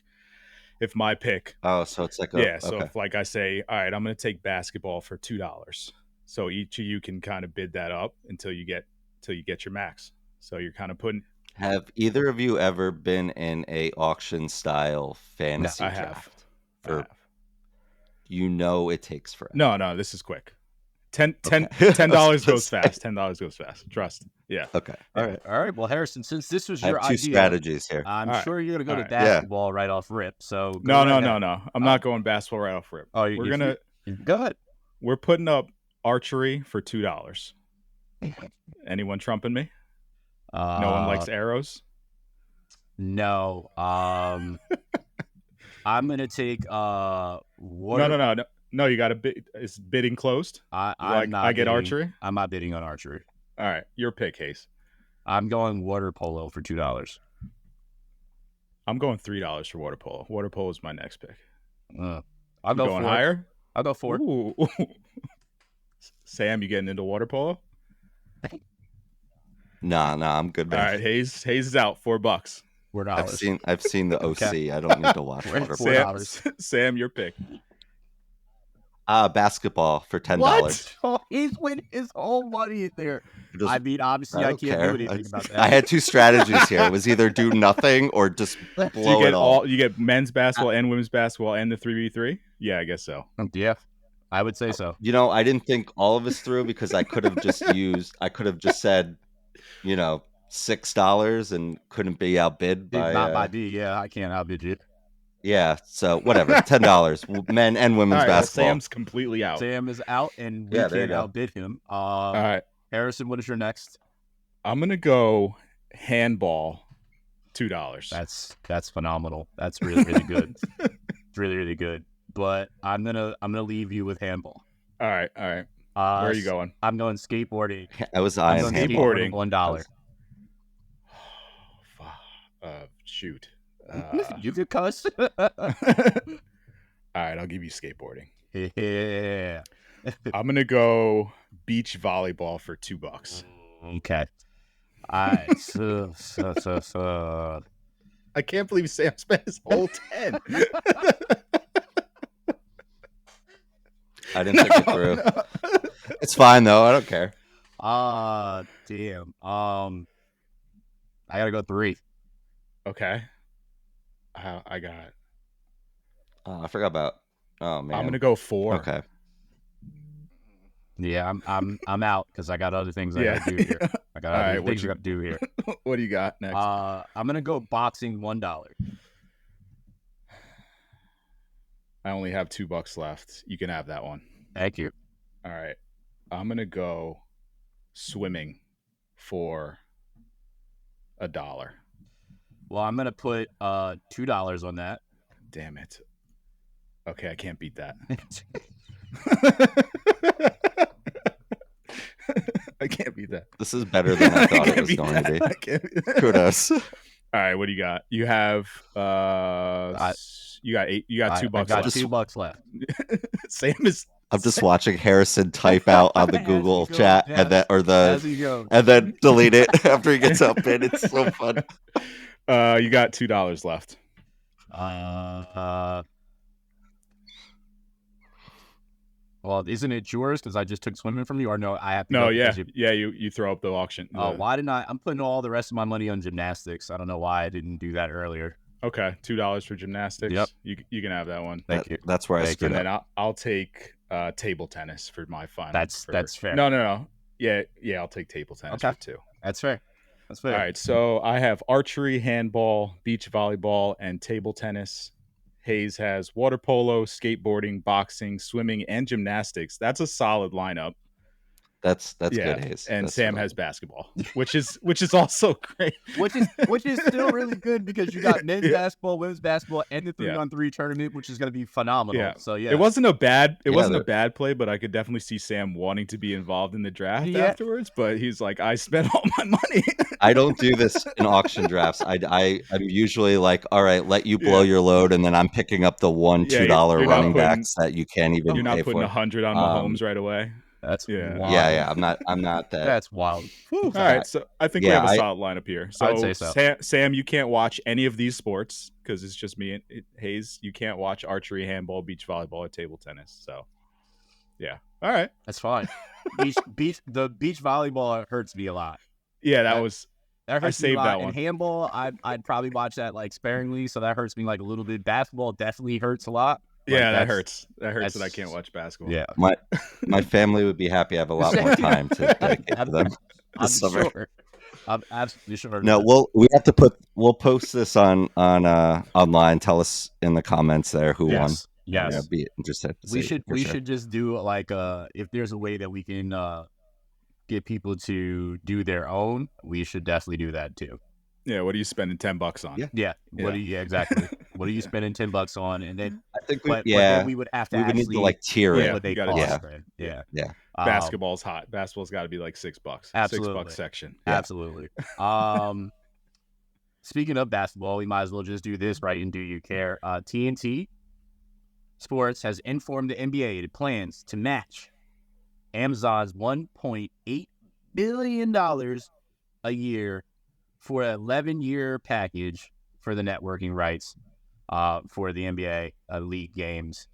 if my pick, so it's like so if like I say, all right, I'm going to take basketball for $2, so each of you can kind of bid that up until you get your max. So you're kind of putting. Have either of you ever been in a auction style fantasy I draft? have. It takes forever. No, this is quick. $10 goes fast. $10 goes fast. Trust. Yeah. Okay. All right. Well, Harrison, since this was your I have two idea, strategies here. I'm sure you're gonna go to All right. basketball right off rip. So No. I'm not going basketball right off rip. Oh, go ahead. We're putting up archery for $2. Anyone trumping me? No one likes arrows. No. I'm gonna take water. No. You got to bid. Is bidding closed? I get bidding, archery. I'm not bidding on archery. All right, your pick, Hayes. I'm going water polo for $2. I'm going $3 for water polo. Water polo is my next pick. I'll go going higher. I'll go for it. Sam, you getting into water polo? Nah, I'm good, man. All right, Hayes is out. $4. $4. I've seen the OC. Okay. I don't need to watch water polo. Sam, your pick. Basketball for $10. What? Oh, he's winning his whole money in there. I mean, obviously, I can't do anything about that. I had two strategies here. It was either do nothing or just blow it all. You get men's basketball and women's basketball and the 3v3? Yeah, I guess so. Yeah, I would say so. I didn't think all of us through because I could have just said, $6 and couldn't be outbid by... Not by D, yeah, I can't outbid you. Yeah, so whatever, $10, men and women's basketball. Well, Sam's completely out. Sam is out, and we can't outbid him. All right. Harrison, what is your next? I'm going to go handball, $2. That's phenomenal. That's really, really good. It's really, really good. But I'm gonna leave you with handball. All right. Where are you going? I'm going skateboarding. I was eyeing skateboarding. $1. Shoot. You could cuss. All right, I'll give you skateboarding. Yeah. I'm gonna go beach volleyball for $2. Okay. All right. So. I can't believe Sam spent his whole 10. I didn't think it through. No. It's fine though. I don't care. Damn. I gotta go 3. Okay. I got. I forgot about. Oh man. I'm gonna go 4. Okay. Yeah, I'm out because I got other things I gotta do here. I got other things I gotta do here. What do you got next? I'm gonna go boxing $1. I only have $2 left. You can have that one. Thank you. All right. I'm gonna go swimming for $1. Well, I'm gonna put $2 on that. Damn it. Okay, I can't beat that. I can't beat that. This is better than I thought it was going to be. Kudos. All right, what do you got? You have you got $2 I got left. $2 left. Sam is. I'm just watching Harrison type out on the Google chat and then delete it after he gets up in. It's so fun. You got $2 left. Well, isn't it yours because I just took swimming from you? Or no, I have to No, go yeah, because you. yeah. You throw up the auction. Why didn't I? I'm putting all the rest of my money on gymnastics. I don't know why I didn't do that earlier. Okay, $2 for gymnastics. Yep. You can have that one. Thank you. That's where I Thank screwed And up. then I'll take table tennis for my final. That's fair. No. Yeah, I'll take table tennis Okay. for 2. That's fair. That's fair. All right, so I have archery, handball, beach volleyball, and table tennis. Hayes has water polo, skateboarding, boxing, swimming, and gymnastics. That's a solid lineup. That's Yeah, good, Hayes. and That's Sam solid. has basketball, which is also great. Which is still really good because you got men's basketball, women's basketball, and the 3-on-3 tournament, which is going to be phenomenal. Yeah. So yeah, It wasn't a bad play, but I could definitely see Sam wanting to be involved in the draft afterwards. But he's like, I spent all my money. I don't do this in auction drafts. I'm usually like, all right, let you blow your load, and then I'm picking up the $1-2 running backs that you can't even. You're not pay putting for. 100 on Mahomes right away. That's wild. Yeah. I'm not that. That's wild. All right, so I think we have a solid lineup here. So, I would say so. Sam, you can't watch any of these sports because it's just me and Hayes. You can't watch archery, handball, beach volleyball, or table tennis. So, yeah. All right, that's fine. The beach volleyball hurts me a lot. Yeah, that hurts I saved me a lot. that one. And handball, I'd probably watch that like sparingly, so that hurts me like a little bit. Basketball definitely hurts a lot. Yeah, that hurts. That hurts that I can't watch basketball. Yeah, my family would be happy. I have a lot more time to dedicate to them. I'm sure. I'm absolutely sure. No, we'll post this on online. Tell us in the comments there who won. Yes, I'd be interested. We should just do like if there's a way that we can get people to do their own, we should definitely do that too. Yeah, what are you spending $10 on? Yeah. Exactly. What are you spending $10 on? And then I think we would have to need to like tier it. What they cost. Yeah. Basketball's hot. Basketball's got to be like $6. Absolutely. $6 section. Yeah. Absolutely. Speaking of basketball, we might as well just do this right and do you care? TNT Sports has informed the NBA it plans to match Amazon's $1.8 billion a year for an 11-year package for the networking rights for the NBA league games.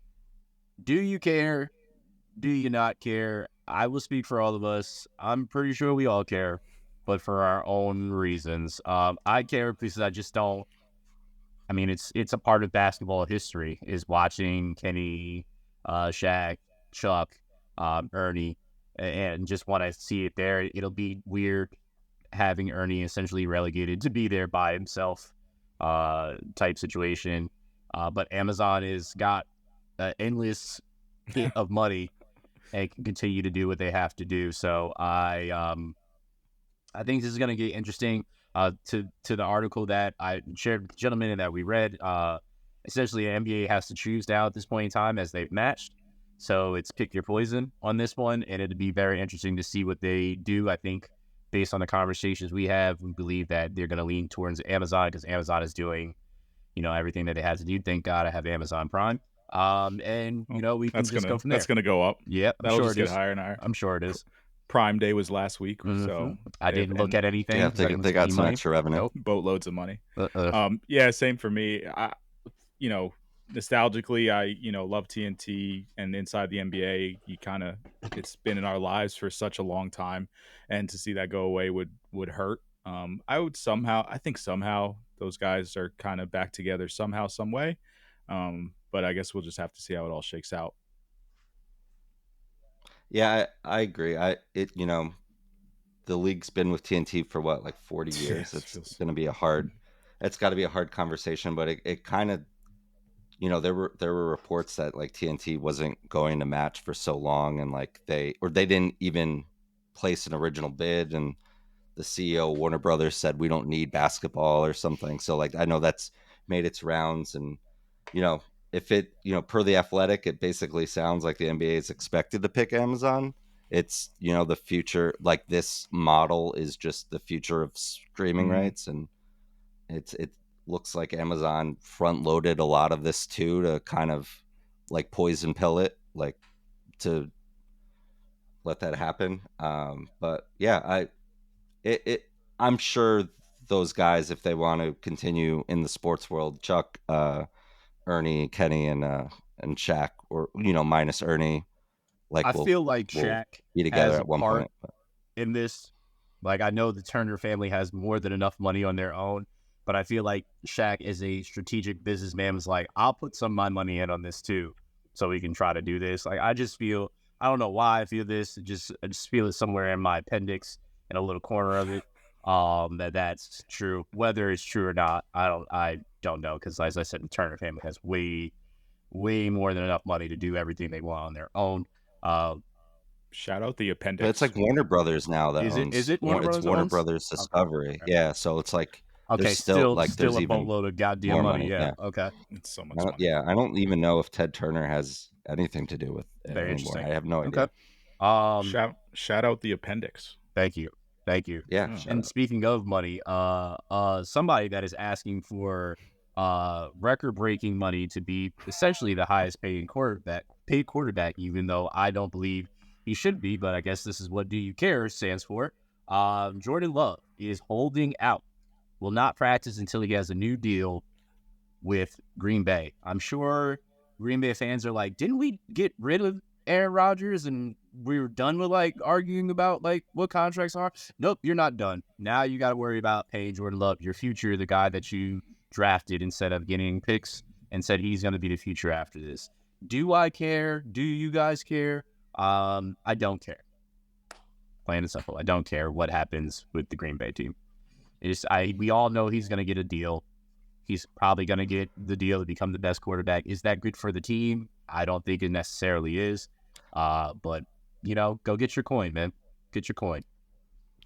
Do you care? Do you not care? I will speak for all of us. I'm pretty sure we all care, but for our own reasons. I care because I just don't. I mean, it's a part of basketball history is watching Kenny, Shaq, Chuck, Ernie, and just want to see it there. It'll be weird having Ernie essentially relegated to be there by himself type situation. But Amazon has got an endless pit of money and can continue to do what they have to do. So I think this is going to get interesting. To the article that I shared with the gentleman and that we read, essentially the NBA has to choose now at this point in time as they've matched. So it's pick your poison on this one, and it'd be very interesting to see what they do. I think based on the conversations we have, we believe that they're going to lean towards Amazon because Amazon is doing, everything that it has to do. Thank God I have Amazon Prime. And we can just go from there. That's going to go up. Yeah, that'll just get higher and higher. I'm sure it is. Prime Day was last week, so I didn't look at anything. Yeah, they got some extra revenue. Nope. Boatloads of money. Yeah, same for me. Nostalgically, I love TNT, and inside the NBA, it's been in our lives for such a long time, and to see that go away would hurt. I think somehow those guys are kind of back together somehow, some way. But I guess we'll just have to see how it all shakes out. Yeah, I agree. The league's been with TNT for what, like 40 years. It's going to be it's got to be a hard conversation, but it kind of, there were reports that like TNT wasn't going to match for so long, and like they didn't even place an original bid, and the CEO of Warner Brothers said we don't need basketball or something. So like I know that's made its rounds, and if it, per The Athletic, it basically sounds like the NBA is expected to pick Amazon. It's, the future, like this model is just the future of streaming rights. And it looks like Amazon front loaded a lot of this too, to kind of like poison pill it, like to let that happen. But yeah, I'm sure those guys, if they want to continue in the sports world, Chuck, Ernie, Kenny, and Shaq, or minus Ernie, like I feel like we'll Shaq be together has a at one part point. But in this. Like, I know the Turner family has more than enough money on their own, but I feel like Shaq is a strategic businessman. Was like, I'll put some of my money in on this too, so we can try to do this. Like, I just feel, I don't know why I feel this. I just feel it somewhere in my appendix, in a little corner of it. That's true. Whether it's true or not, I don't know, because as I said, the Turner family has way more than enough money to do everything they want on their own. Uh, Shout out the but it's appendix. like Warner Brothers now that is owns. it Warner It's Bros. Warner owns? Brothers Okay. Discovery. Yeah, so it's like there's Okay, still still there's a even boatload of goddamn more money. money. Yeah. Yeah. Okay. It's so much money. I don't even know if Ted Turner has anything to do with it Very anymore. interesting. I have no Okay. idea. Shout out the appendix. Thank you. Yeah, Oh. shout And out. speaking of money, somebody that is asking for record-breaking money to be essentially the highest paid quarterback, even though I don't believe he should be, but I guess this is what "Do You Care" stands for. Jordan Love is holding out, will not practice until he has a new deal with Green Bay. I'm sure Green Bay fans are like, didn't we get rid of Aaron Rodgers and we were done with like arguing about like what contracts are? Nope, you're not done. Now you got to worry about paying Jordan Love, your future, the guy that you drafted instead of getting picks and said he's going to be the future after this. Do I care? Do you guys care? I don't care. Plain and simple. I don't care what happens with the Green Bay team. We all know he's going to get a deal. He's probably going to get the deal to become the best quarterback. Is that good for the team? I don't think it necessarily is. But, go get your coin, man. Get your coin.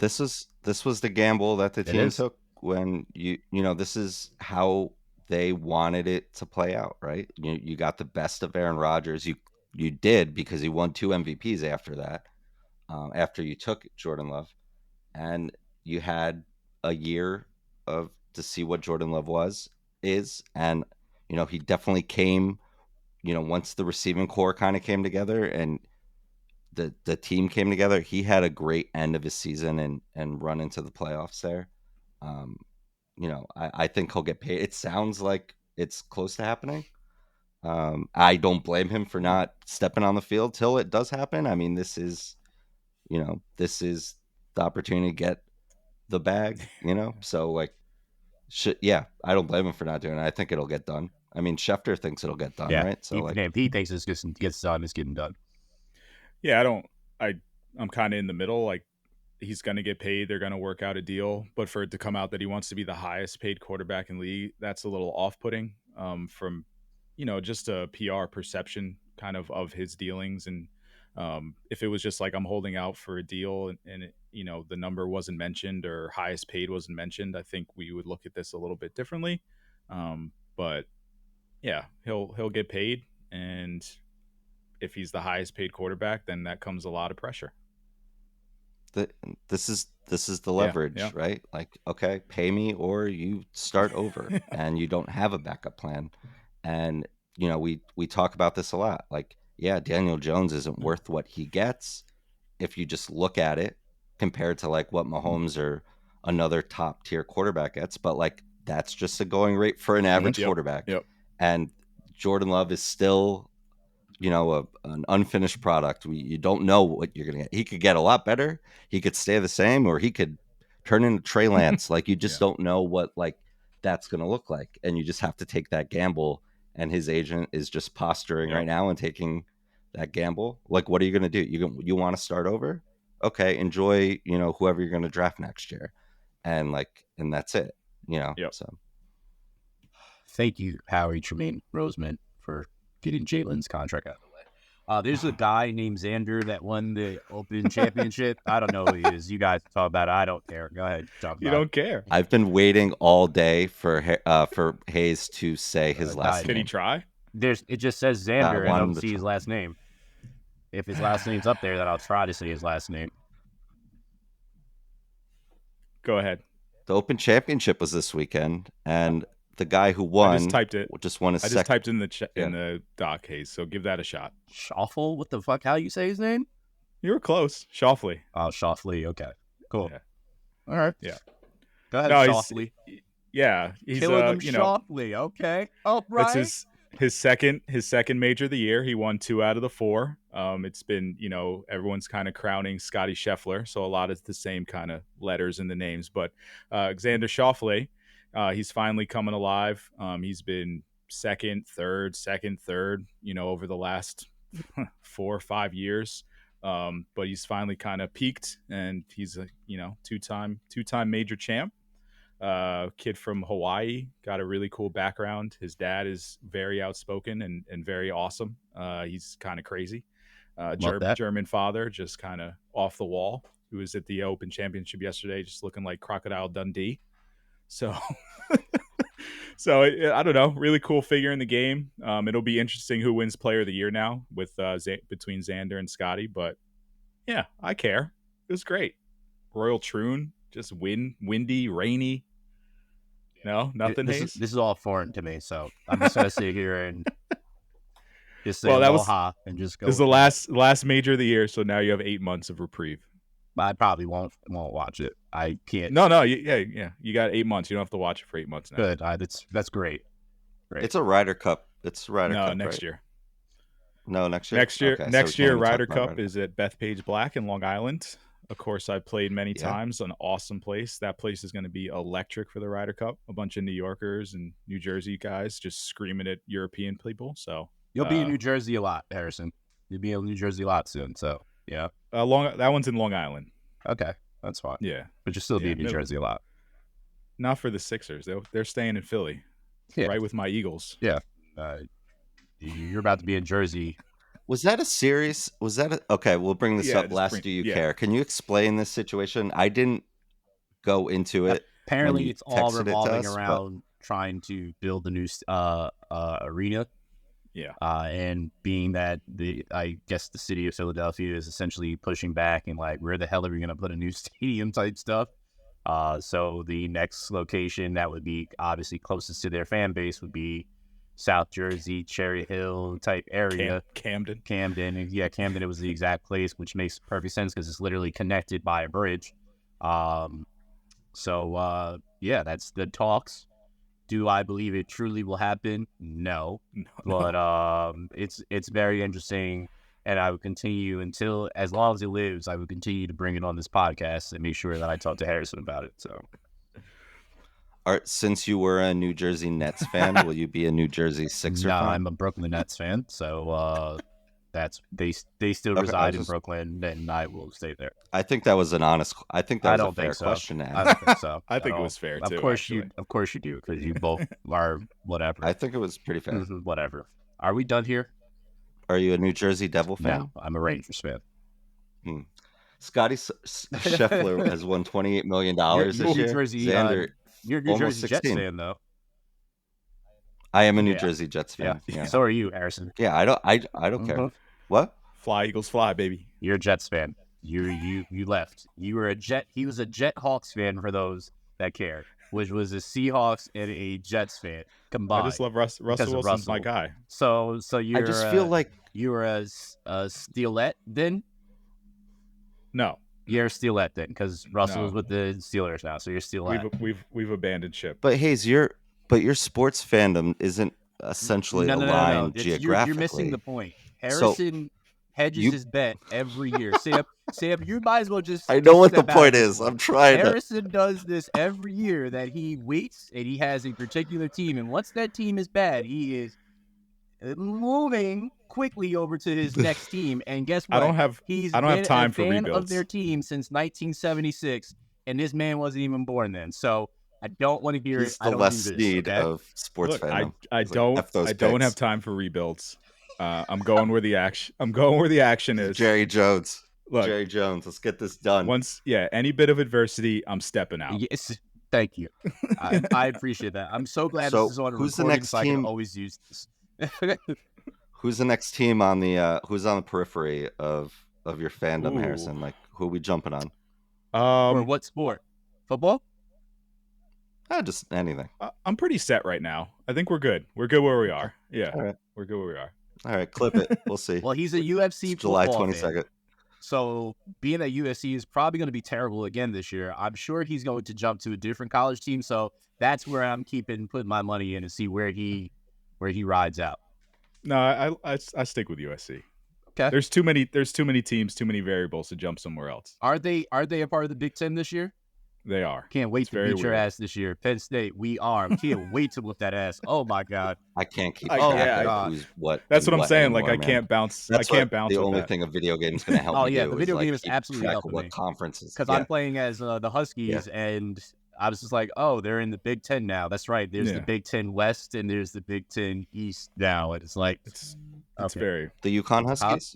This was the gamble that the It team is. took when this is how they wanted it to play out, right? You got the best of Aaron Rodgers. You did, because he won 2 MVPs after that. After you took Jordan Love, and you had a year to see what Jordan Love is, and he definitely came. Once the receiving core kind of came together and the team came together, he had a great end of his season and run into the playoffs there. Um, I think he'll get paid. It sounds like it's close to happening. I don't blame him for not stepping on the field till it does happen. I mean, this is the opportunity to get the bag, So like, I don't blame him for not doing it. I think it'll get done. I mean, Schefter thinks it'll get done, Yeah. right? So If he thinks it gets done, it's getting done. Yeah, I'm kind of in the middle. Like, he's going to get paid. They're going to work out a deal. But for it to come out that he wants to be the highest paid quarterback in the league, that's a little off-putting from, just a PR perception kind of his dealings. And if it was just like, I'm holding out for a deal and it, the number wasn't mentioned or highest paid wasn't mentioned, I think we would look at this a little bit differently. But yeah, he'll get paid. And if he's the highest paid quarterback, then that comes a lot of pressure. this is the leverage, right? Like, okay, pay me or you start over, and you don't have a backup plan. And we talk about this a lot. Like, yeah, Daniel Jones isn't worth what he gets if you just look at it compared to like what Mahomes or another top tier quarterback gets. But like, that's just a going rate for an average quarterback. Yep. And Jordan Love is still an unfinished product. You don't know what you're gonna get. He could get a lot better, he could stay the same, or he could turn into Trey Lance. Like, you just don't know what like that's gonna look like, and you just have to take that gamble. And his agent is just posturing right now and taking that gamble. Like, what are you gonna do? You want to start over? Okay, enjoy whoever you're gonna draft next year, and that's it. So Thank you, Howie Tremaine Roseman, for getting Jalen's contract out of the way. There's a guy named Xander that won the Open Championship. I don't know who he is. You guys talk about it. I don't care. Go ahead. Talk about You don't care. I've been waiting all day for Hayes to say his last Did he name. try? It just says Xander, and I don't see his last name. If his last name's up there, then I'll try to say his last name. Go ahead. The Open Championship was this weekend, and the guy who won I just typed it. Just won his second. I just typed in the doc, Hayes. So give that a shot. Shuffle? What the fuck? How you say his name? You were close. Shoffley. Oh, Shoffley. Okay. Cool. Yeah. All right. Yeah. Go ahead, No, Shoffley. Yeah, he's Killing them Shoffley. Okay. Oh, right. his second major of the year. He won 2 out of the 4. It's been, everyone's kind of crowning Scotty Scheffler, so a lot of the same kind of letters in the names. But Xander Schauffele, he's finally coming alive. He's been second, third, over the last 4 or 5 years. But he's finally kind of peaked, and he's a two-time major champ. Kid from Hawaii, got a really cool background. His dad is very outspoken and very awesome. He's kind of crazy. German father, just kind of off the wall, who was at the Open Championship yesterday, just looking like Crocodile Dundee. So, so I don't know. Really cool figure in the game. It'll be interesting who wins Player of the Year now with between Xander and Scotty. But yeah, I care. It was great. Royal Troon, just windy, rainy. No, nothing. This is all foreign to me, so I'm just gonna sit here and just say aloha and just go. This is the last major of the year, so now you have 8 months of reprieve. I probably won't watch it. I can't. No. Yeah. You got 8 months. You don't have to watch it for 8 months now. Good. That's great. It's a Ryder Cup. It's Ryder Cup. No, next right? year. No, next year. Okay, next year, Ryder Cup is at Bethpage Black in Long Island. Of course, I played many times. An awesome place. That place is going to be electric for the Ryder Cup. A bunch of New Yorkers and New Jersey guys just screaming at European people. So you'll be in New Jersey a lot, Harrison. You'll be in New Jersey a lot soon. So yeah, that one's in Long Island. Okay, that's fine. Yeah, but you'll still be in New Jersey a lot. Not for the Sixers. They're staying in Philly. Yeah. Right with my Eagles. Yeah, you're about to be in Jersey. Was that a series? Okay, we'll bring this up. Do you care? Can you explain this situation? I didn't go into it. Apparently, it's all revolving around trying to build the new arena. Yeah. And being that I guess the city of Philadelphia is essentially pushing back and like, where the hell are we going to put a new stadium type stuff? So the next location that would be obviously closest to their fan base would be South Jersey, Cherry Hill type area. Camden. And Camden, it was the exact place, which makes perfect sense because it's literally connected by a bridge. That's the talks. Do I believe it truly will happen? No. But it's very interesting, and I would continue as long as it lives, I would continue to bring it on this podcast and make sure that I talk to Harrison about it. So. Since you were a New Jersey Nets fan, will you be a New Jersey Sixer fan? No, I'm a Brooklyn Nets fan, so they still reside in Brooklyn, and I will stay there. I think that was I think that was a fair question to ask. I don't think so. I think it was fair too. Of course you do, because you both are whatever. I think it was pretty fair. Whatever. Are we done here? Are you a New Jersey Devil fan? No, I'm a Rangers fan. Scotty Scheffler has won $28 million this year. Xander, you're a New Jersey Jets fan, though. I am a New Jersey Jets fan. Yeah. So are you, Harrison. Yeah, I don't care. What? Fly Eagles fly, baby. You're a Jets fan. You left. You were a Jet. He was a Jet Hawks fan for those that care, which was a Seahawks and a Jets fan combined. I just love Russell Wilson's my guy. So you're. I just feel like you were a Steelette then. No. You're a Steelette then, because Russell's with the Steelers now, so you're Steelette. We've abandoned ship. But Hayes, your sports fandom isn't essentially aligned geographically. You're missing the point. Harrison hedges his bet every year. Sam, you might as well just. I know what the point is. I'm trying. Harrison does this every year, that he waits and he has a particular team, and once that team is bad, he is moving quickly over to his next team. And guess what? I don't have time for rebuilds of their team since 1976, and this man wasn't even born then. So I don't want to hear it. The less need of sports fandom. I don't have time for rebuilds. I'm going where the action is. Jerry Jones. Let's get this done. Any bit of adversity, I'm stepping out. Yes, thank you. I appreciate that. I'm so glad this is on a recording, so I can always use this. Who's the next team on the who's on the periphery of your fandom, Harrison? Like, who are we jumping on? Or what sport? Football? Just anything. I'm pretty set right now. I think we're good. We're good where we are. Yeah. All right. We're good where we are. All right, clip it. We'll see. Well, he's a UFC July 22nd. Fan. So being at USC is probably going to be terrible again this year. I'm sure he's going to jump to a different college team. So that's where I'm putting my money in to see where he where he rides out? No, I stick with USC. Okay. There's too many teams, too many variables to jump somewhere else. Are they a part of the Big Ten this year? They are. Can't wait It's to very beat your weird. ass this year. Penn State, we are. Can't wait to whoop that ass. Oh my God. I can't keep Oh, track yeah, of God. who's what. That's and what I'm saying. anymore, Like I man. can't bounce. That's I can't bounce the with only that. thing a video game is going to help Oh me yeah, do the is video like game is keep absolutely track of helping what me conferences. because Yeah. I'm playing as the Huskies, and I was just like, oh, they're in the Big Ten now. That's right. There's the Yeah. Big Ten West and there's the Big Ten East now. And it's like It's okay. very The Yukon Huskies.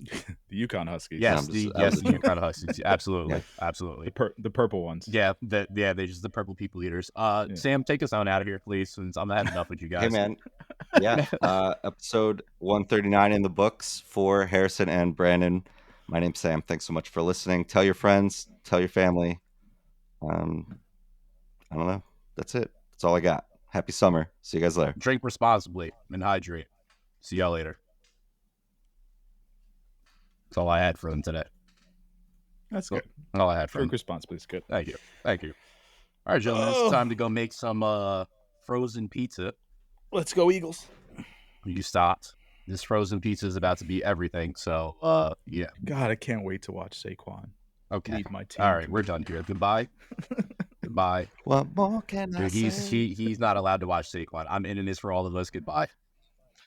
the UConn Huskies. Yes, I'm the just- I was a joke. UConn Huskies. Absolutely, Yeah. absolutely. the purple ones. Yeah, they're just the purple people eaters. Sam, take us on out of here, please, since I'm gonna have enough with you guys. Hey, man. Yeah. Episode 139 in the books for Harrison and Brandon. My name's Sam. Thanks so much for listening. Tell your friends. Tell your family. I don't know. That's it. That's all I got. Happy summer. See you guys later. Drink responsibly and hydrate. See y'all later. That's all I had for them today. That's good. All I had for them. Drink responsibly is good. Thank you. Thank you. All right, gentlemen, it's time to go make some frozen pizza. Let's go Eagles. You stopped. This frozen pizza is about to be everything. So, yeah. God, I can't wait to watch Saquon Okay. lead my team. All right, we're done here. Goodbye. Goodbye. What more can I Dude, say? he's not allowed to watch Saquon. I'm ending this for all of us. Goodbye.